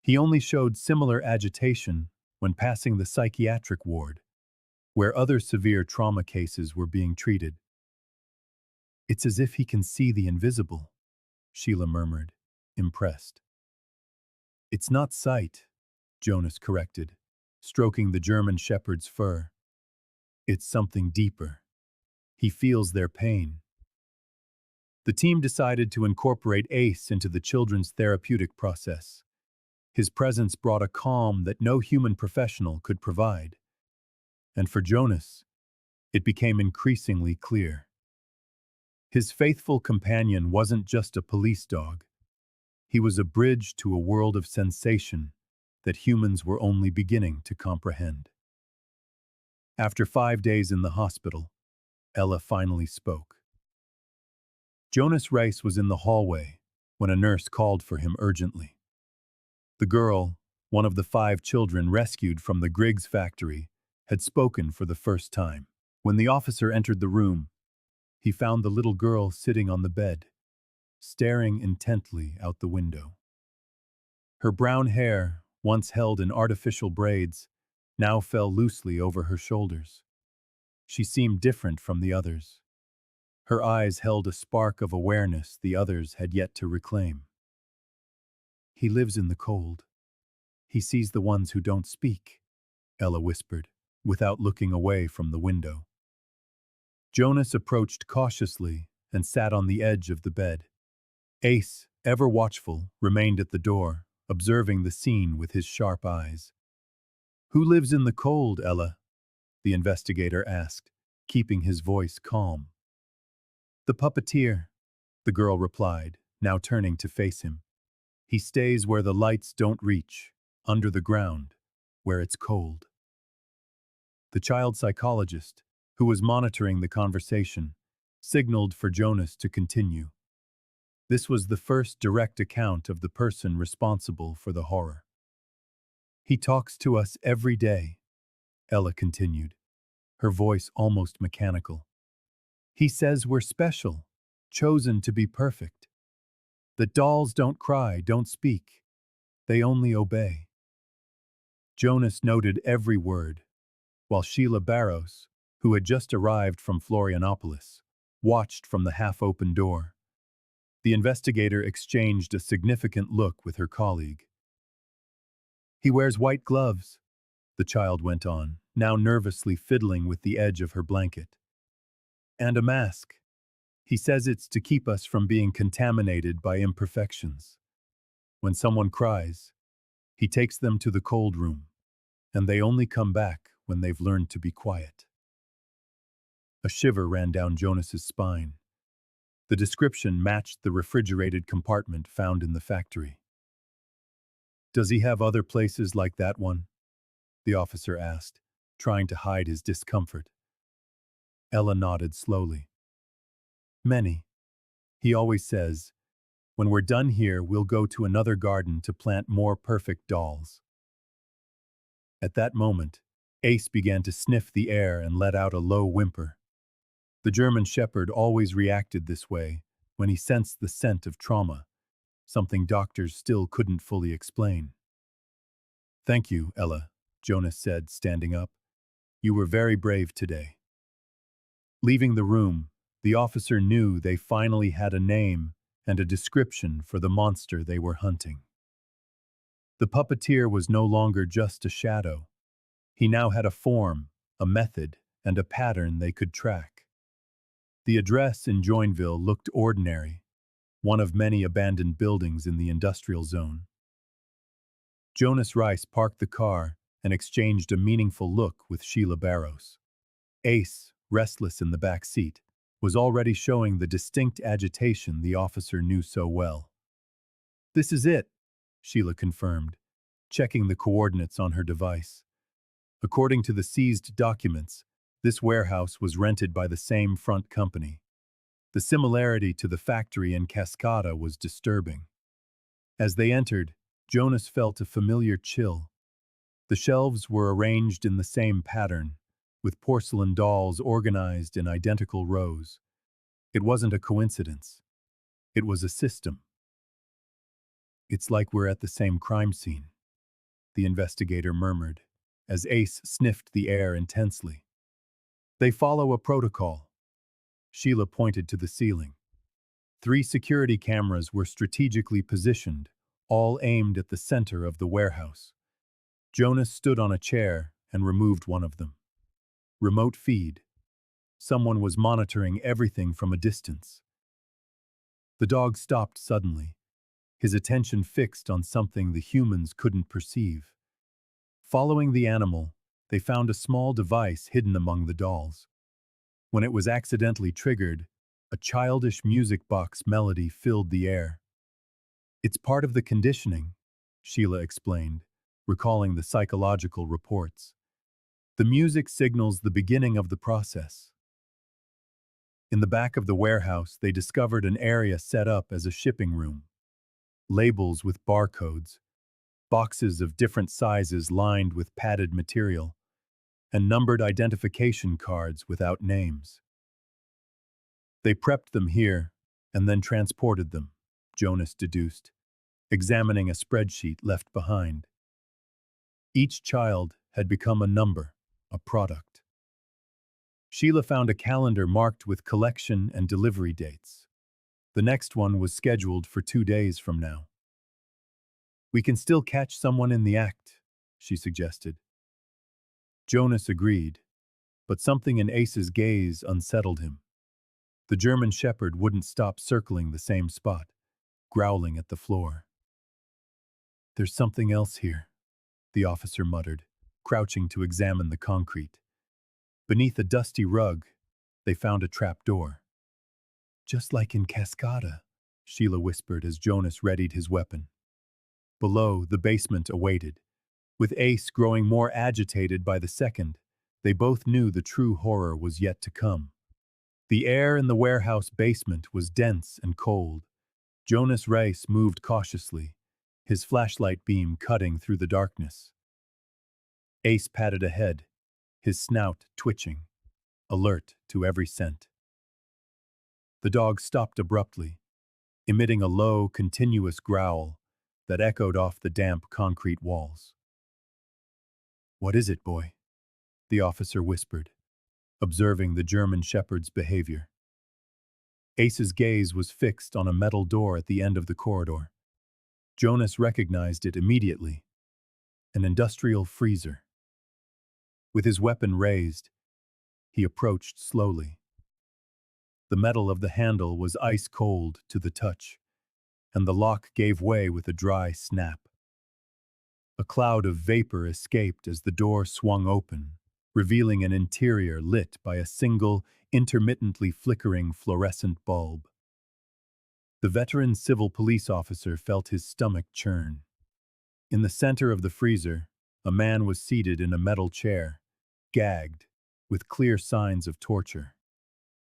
He only showed similar agitation when passing the psychiatric ward, where other severe trauma cases were being treated. It's as if he can see the invisible, Sheila murmured, impressed. It's not sight, Jonas corrected, stroking the German shepherd's fur. It's something deeper. He feels their pain. The team decided to incorporate Ace into the children's therapeutic process. His presence brought a calm that no human professional could provide. And for Jonas, it became increasingly clear. His faithful companion wasn't just a police dog. He was a bridge to a world of sensation that humans were only beginning to comprehend. After 5 days in the hospital, Ella finally spoke. Jonas Reis was in the hallway when a nurse called for him urgently. The girl, one of the 5 children rescued from the Griggs factory, had spoken for the first time. When the officer entered the room, he found the little girl sitting on the bed, staring intently out the window. Her brown hair, once held in artificial braids, now fell loosely over her shoulders. She seemed different from the others. Her eyes held a spark of awareness the others had yet to reclaim. He lives in the cold. He sees the ones who don't speak, Ella whispered, without looking away from the window. Jonas approached cautiously and sat on the edge of the bed. Ace, ever watchful, remained at the door, observing the scene with his sharp eyes. Who lives in the cold, Ella? The investigator asked, keeping his voice calm. The puppeteer, the girl replied, now turning to face him. He stays where the lights don't reach, under the ground, where it's cold. The child psychologist, who was monitoring the conversation, signaled for Jonas to continue. This was the first direct account of the person responsible for the horror. He talks to us every day, Ella continued, her voice almost mechanical. He says we're special, chosen to be perfect. That dolls don't cry, don't speak. They only obey. Jonas noted every word, while Sheila Barros, who had just arrived from Florianopolis, watched from the half-open door. The investigator exchanged a significant look with her colleague. He wears white gloves, the child went on, now nervously fiddling with the edge of her blanket. And a mask. He says it's to keep us from being contaminated by imperfections. When someone cries, he takes them to the cold room, and they only come back when they've learned to be quiet. A shiver ran down Jonas's spine. The description matched the refrigerated compartment found in the factory. Does he have other places like that one? The officer asked, trying to hide his discomfort. Ella nodded slowly. Many. He always says, when we're done here, we'll go to another garden to plant more perfect dolls. At that moment, Ace began to sniff the air and let out a low whimper. The German shepherd always reacted this way when he sensed the scent of trauma, something doctors still couldn't fully explain. "Thank you, Ella," Jonas said, standing up. "You were very brave today." Leaving the room, the officer knew they finally had a name and a description for the monster they were hunting. The puppeteer was no longer just a shadow. He now had a form, a method, and a pattern they could track. The address in Joinville looked ordinary, one of many abandoned buildings in the industrial zone. Jonas Reis parked the car and exchanged a meaningful look with Sheila Barros. Ace, restless in the back seat, was already showing the distinct agitation the officer knew so well. "This is it," Sheila confirmed, checking the coordinates on her device. According to the seized documents, this warehouse was rented by the same front company. The similarity to the factory in Cascada was disturbing. As they entered, Jonas felt a familiar chill. The shelves were arranged in the same pattern, with porcelain dolls organized in identical rows. It wasn't a coincidence. It was a system. "It's like we're at the same crime scene," the investigator murmured, as Ace sniffed the air intensely. "They follow a protocol." Sheila pointed to the ceiling. 3 security cameras were strategically positioned, all aimed at the center of the warehouse. Jonas stood on a chair and removed one of them. Remote feed. Someone was monitoring everything from a distance. The dog stopped suddenly, his attention fixed on something the humans couldn't perceive. Following the animal, they found a small device hidden among the dolls. When it was accidentally triggered, a childish music box melody filled the air. "It's part of the conditioning," Sheila explained, recalling the psychological reports. "The music signals the beginning of the process." In the back of the warehouse, they discovered an area set up as a shipping room. Labels with barcodes, boxes of different sizes lined with padded material, and numbered identification cards without names. They prepped them here and then transported them, Jonas deduced, examining a spreadsheet left behind. Each child had become a number, a product. Sheila found a calendar marked with collection and delivery dates. The next one was scheduled for 2 days from now. "We can still catch someone in the act," she suggested. Jonas agreed, but something in Ace's gaze unsettled him. The German shepherd wouldn't stop circling the same spot, growling at the floor. "There's something else here," the officer muttered, crouching to examine the concrete. Beneath a dusty rug, they found a trap door. "Just like in Cascada," Sheila whispered as Jonas readied his weapon. Below, the basement awaited. With Ace growing more agitated by the second, they both knew the true horror was yet to come. The air in the warehouse basement was dense and cold. Jonas Reis moved cautiously, his flashlight beam cutting through the darkness. Ace padded ahead, his snout twitching, alert to every scent. The dog stopped abruptly, emitting a low, continuous growl that echoed off the damp concrete walls. "What is it, boy?" the officer whispered, observing the German shepherd's behavior. Ace's gaze was fixed on a metal door at the end of the corridor. Jonas recognized it immediately. An industrial freezer. With his weapon raised, he approached slowly. The metal of the handle was ice cold to the touch, and the lock gave way with a dry snap. A cloud of vapor escaped as the door swung open, revealing an interior lit by a single, intermittently flickering fluorescent bulb. The veteran civil police officer felt his stomach churn. In the center of the freezer, a man was seated in a metal chair, gagged, with clear signs of torture.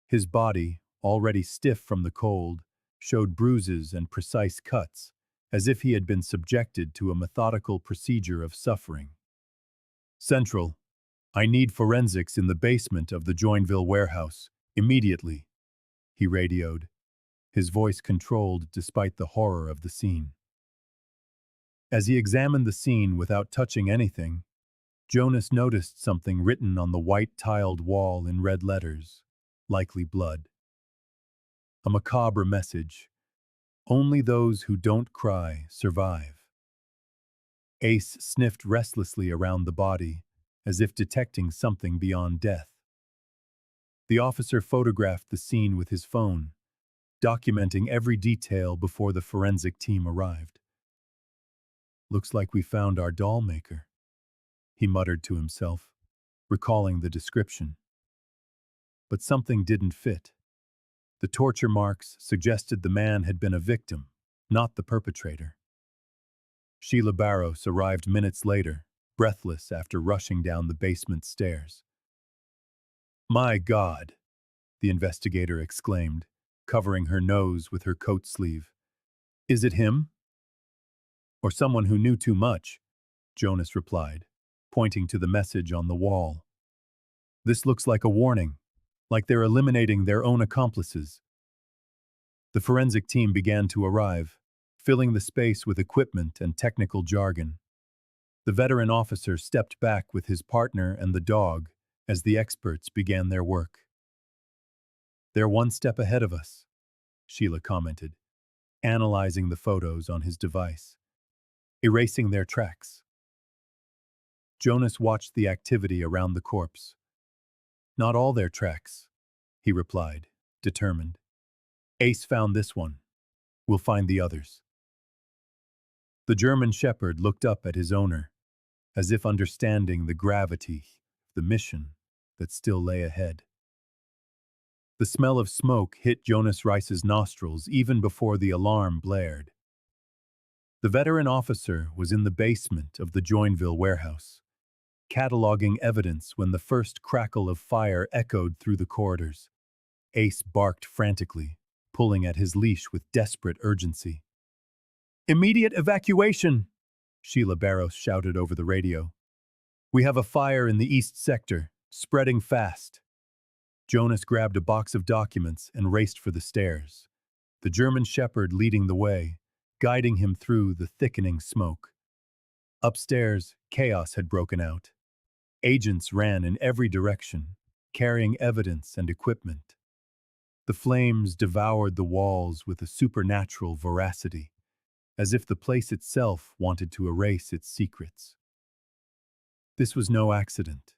His body, already stiff from the cold, showed bruises and precise cuts, as if he had been subjected to a methodical procedure of suffering. "Central, I need forensics in the basement of the Joinville warehouse, immediately," he radioed, his voice controlled despite the horror of the scene. As he examined the scene without touching anything, Jonas noticed something written on the white tiled wall in red letters, likely blood. A macabre message: only those who don't cry survive. Ace sniffed restlessly around the body, as if detecting something beyond death. The officer photographed the scene with his phone, documenting every detail before the forensic team arrived. "Looks like we found our doll maker," he muttered to himself, recalling the description. But something didn't fit. The torture marks suggested the man had been a victim, not the perpetrator. Sheila Barros arrived minutes later, breathless after rushing down the basement stairs. "My God!" the investigator exclaimed, covering her nose with her coat sleeve. "Is it him?" "Or someone who knew too much," Jonas replied, pointing to the message on the wall. "This looks like a warning, like they're eliminating their own accomplices." The forensic team began to arrive, filling the space with equipment and technical jargon. The veteran officer stepped back with his partner and the dog as the experts began their work. "They're one step ahead of us," Sheila commented, analyzing the photos on his device, erasing their tracks. Jonas watched the activity around the corpse. "Not all their tracks," he replied, determined. "Ace found this one. We'll find the others." The German shepherd looked up at his owner, as if understanding the gravity of the mission that still lay ahead. The smell of smoke hit Jonas Reis's nostrils even before the alarm blared. The veteran officer was in the basement of the Joinville warehouse, cataloging evidence when the first crackle of fire echoed through the corridors. Ace barked frantically, pulling at his leash with desperate urgency. "Immediate evacuation!" Sheila Barros shouted over the radio. "We have a fire in the east sector, spreading fast." Jonas grabbed a box of documents and raced for the stairs, the German shepherd leading the way, guiding him through the thickening smoke. Upstairs, chaos had broken out. Agents ran in every direction, carrying evidence and equipment. The flames devoured the walls with a supernatural voracity, as if the place itself wanted to erase its secrets. "This was no accident,"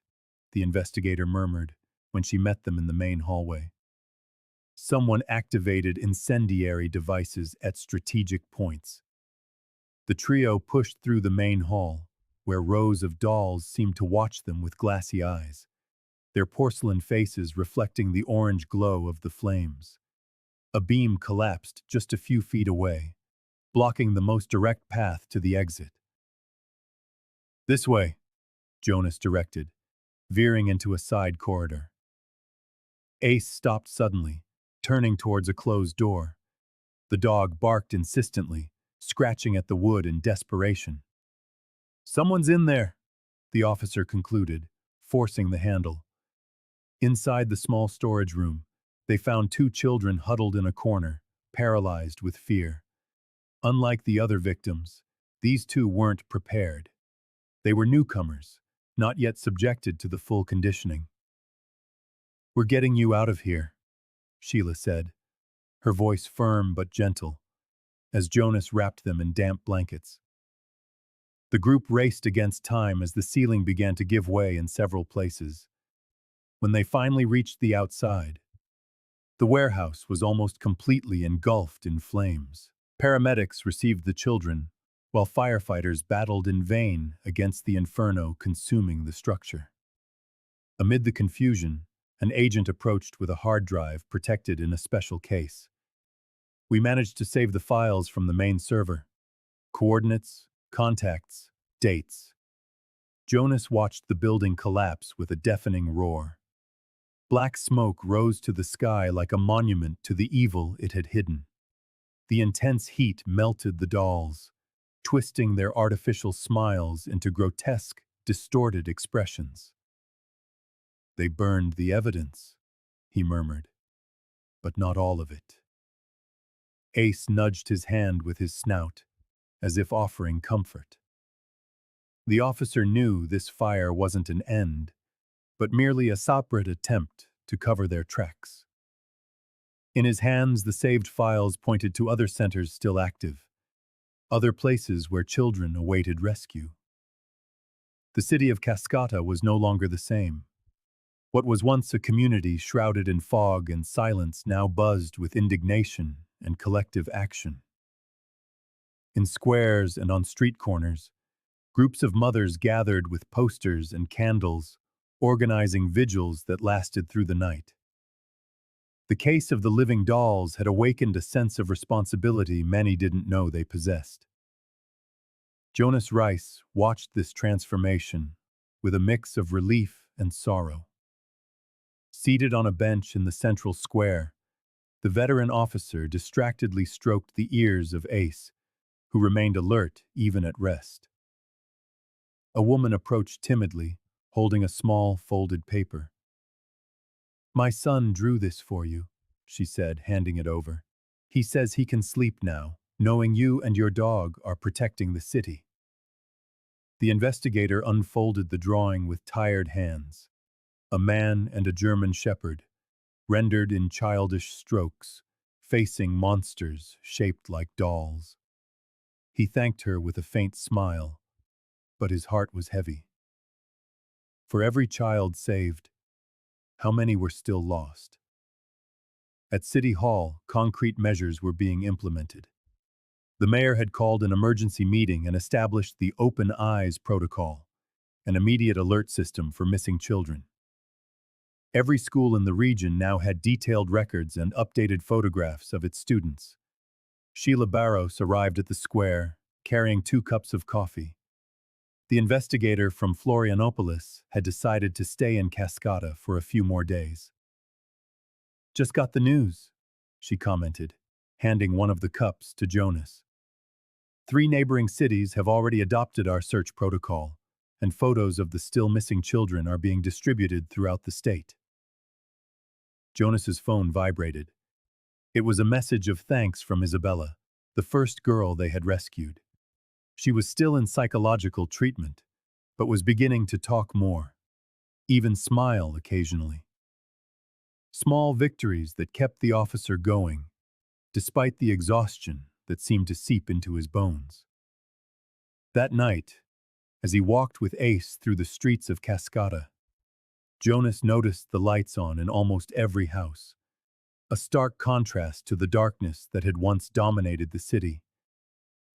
the investigator murmured when she met them in the main hallway. "Someone activated incendiary devices at strategic points." The trio pushed through the main hall, where rows of dolls seemed to watch them with glassy eyes, their porcelain faces reflecting the orange glow of the flames. A beam collapsed just a few feet away, blocking the most direct path to the exit. "This way," Jonas directed, veering into a side corridor. Ace stopped suddenly, turning towards a closed door. The dog barked insistently, scratching at the wood in desperation. "Someone's in there," the officer concluded, forcing the handle. Inside the small storage room, they found two children huddled in a corner, paralyzed with fear. Unlike the other victims, these two weren't prepared. They were newcomers, not yet subjected to the full conditioning. "We're getting you out of here," Sheila said, her voice firm but gentle, as Jonas wrapped them in damp blankets. The group raced against time as the ceiling began to give way in several places. When they finally reached the outside, the warehouse was almost completely engulfed in flames. Paramedics received the children, while firefighters battled in vain against the inferno consuming the structure. Amid the confusion, an agent approached with a hard drive protected in a special case. "We managed to save the files from the main server. Coordinates, contacts, dates." Jonas watched the building collapse with a deafening roar. Black smoke rose to the sky like a monument to the evil it had hidden. The intense heat melted the dolls, twisting their artificial smiles into grotesque, distorted expressions. "They burned the evidence," he murmured, "but not all of it." Ace nudged his hand with his snout, as if offering comfort. The officer knew this fire wasn't an end, but merely a separate attempt to cover their tracks. In his hands, the saved files pointed to other centers still active, other places where children awaited rescue. The city of Cascata was no longer the same. What was once a community shrouded in fog and silence now buzzed with indignation and collective action. In squares and on street corners, groups of mothers gathered with posters and candles, organizing vigils that lasted through the night. The case of the living dolls had awakened a sense of responsibility many didn't know they possessed. Jonas Reis watched this transformation with a mix of relief and sorrow. Seated on a bench in the central square, the veteran officer distractedly stroked the ears of Ace, who remained alert even at rest. A woman approached timidly, holding a small, folded paper. "My son drew this for you," she said, handing it over. "He says he can sleep now, knowing you and your dog are protecting the city." The investigator unfolded the drawing with tired hands. A man and a German shepherd, rendered in childish strokes, facing monsters shaped like dolls. He thanked her with a faint smile, but his heart was heavy. For every child saved, how many were still lost? At City Hall, concrete measures were being implemented. The mayor had called an emergency meeting and established the Open Eyes Protocol, an immediate alert system for missing children. Every school in the region now had detailed records and updated photographs of its students. Sheila Barros arrived at the square, carrying 2 cups of coffee. The investigator from Florianopolis had decided to stay in Cascata for a few more days. "Just got the news," she commented, handing one of the cups to Jonas. 3 neighboring cities have already adopted our search protocol, and photos of the still missing children are being distributed throughout the state. Jonas's phone vibrated. It was a message of thanks from Isabella, the first girl they had rescued. She was still in psychological treatment, but was beginning to talk more, even smile occasionally. Small victories that kept the officer going, despite the exhaustion that seemed to seep into his bones. That night, as he walked with Ace through the streets of Cascata, Jonas noticed the lights on in almost every house, a stark contrast to the darkness that had once dominated the city.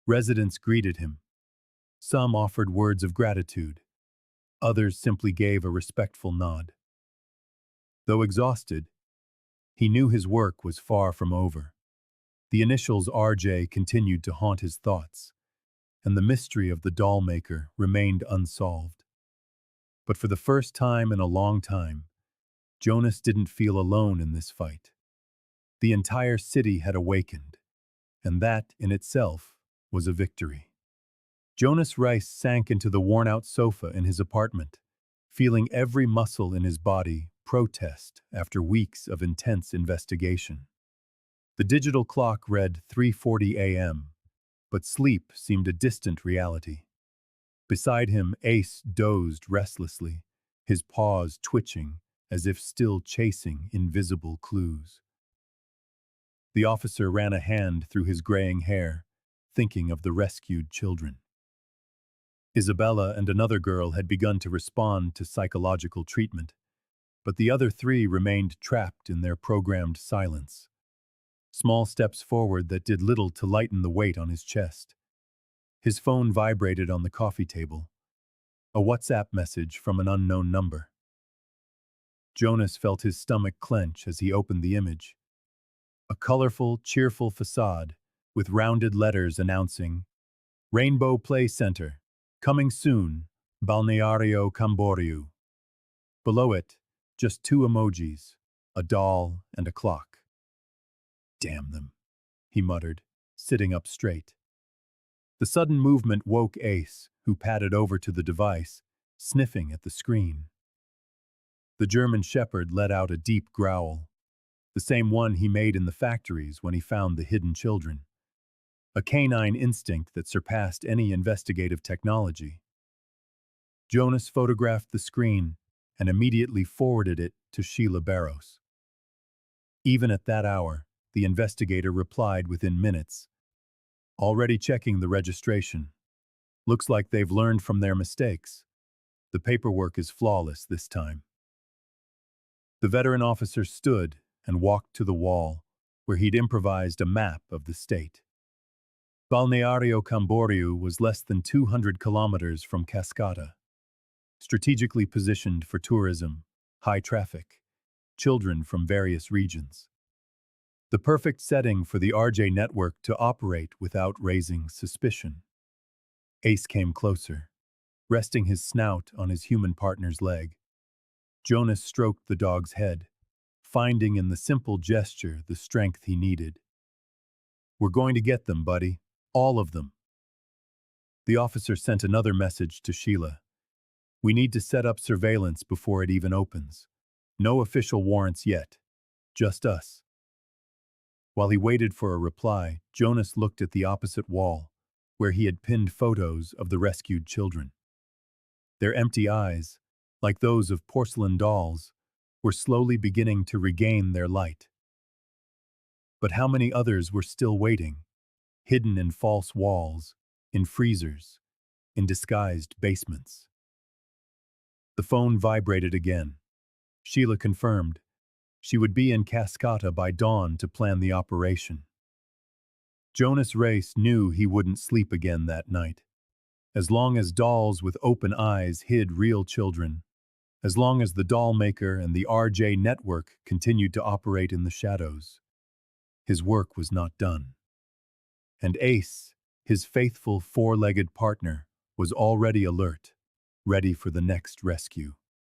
Residents greeted him. Some offered words of gratitude. Others simply gave a respectful nod. Though exhausted, he knew his work was far from over. The initials RJ continued to haunt his thoughts, and the mystery of the doll maker remained unsolved. But for the first time in a long time, Jonas didn't feel alone in this fight. The entire city had awakened, and that, in itself, was a victory. Jonas Reis sank into the worn-out sofa in his apartment, feeling every muscle in his body protest after weeks of intense investigation. The digital clock read 3:40 a.m., but sleep seemed a distant reality. Beside him, Ace dozed restlessly, his paws twitching as if still chasing invisible clues. The officer ran a hand through his graying hair, thinking of the rescued children. Isabella and another girl had begun to respond to psychological treatment, but the other 3 remained trapped in their programmed silence. Small steps forward that did little to lighten the weight on his chest. His phone vibrated on the coffee table. A WhatsApp message from an unknown number. Jonas felt his stomach clench as he opened the image. A colorful, cheerful facade with rounded letters announcing, "Rainbow Play Center, coming soon, Balneario Camboriú." Below it, just 2 emojis, a doll and a clock. "Damn them," he muttered, sitting up straight. The sudden movement woke Ace, who padded over to the device, sniffing at the screen. The German shepherd let out a deep growl. the same one he made in the factories when he found the hidden children. A canine instinct that surpassed any investigative technology. Jonas photographed the screen and immediately forwarded it to Sheila Barros. Even at that hour, the investigator replied within minutes. Already checking the registration. Looks like they've learned from their mistakes. The paperwork is flawless this time. The veteran officer stood and walked to the wall, where he'd improvised a map of the state. Balneario Camboriú was less than 200 kilometers from Cascata, strategically positioned for tourism, high traffic, children from various regions. The perfect setting for the RJ network to operate without raising suspicion. Ace came closer, resting his snout on his human partner's leg. Jonas stroked the dog's head, finding in the simple gesture the strength he needed. "We're going to get them, buddy. All of them." The officer sent another message to Sheila. "We need to set up surveillance before it even opens. No official warrants yet. Just us." While he waited for a reply, Jonas looked at the opposite wall, where he had pinned photos of the rescued children. Their empty eyes, like those of porcelain dolls, were slowly beginning to regain their light. But how many others were still waiting, hidden in false walls, in freezers, in disguised basements? The phone vibrated again. Sheila confirmed. She would be in Cascata by dawn to plan the operation. Jonas Reis knew he wouldn't sleep again that night. As long as dolls with open eyes hid real children, as long as the doll maker and the RJ network continued to operate in the shadows, his work was not done. And Ace, his faithful four-legged partner, was already alert, ready for the next rescue.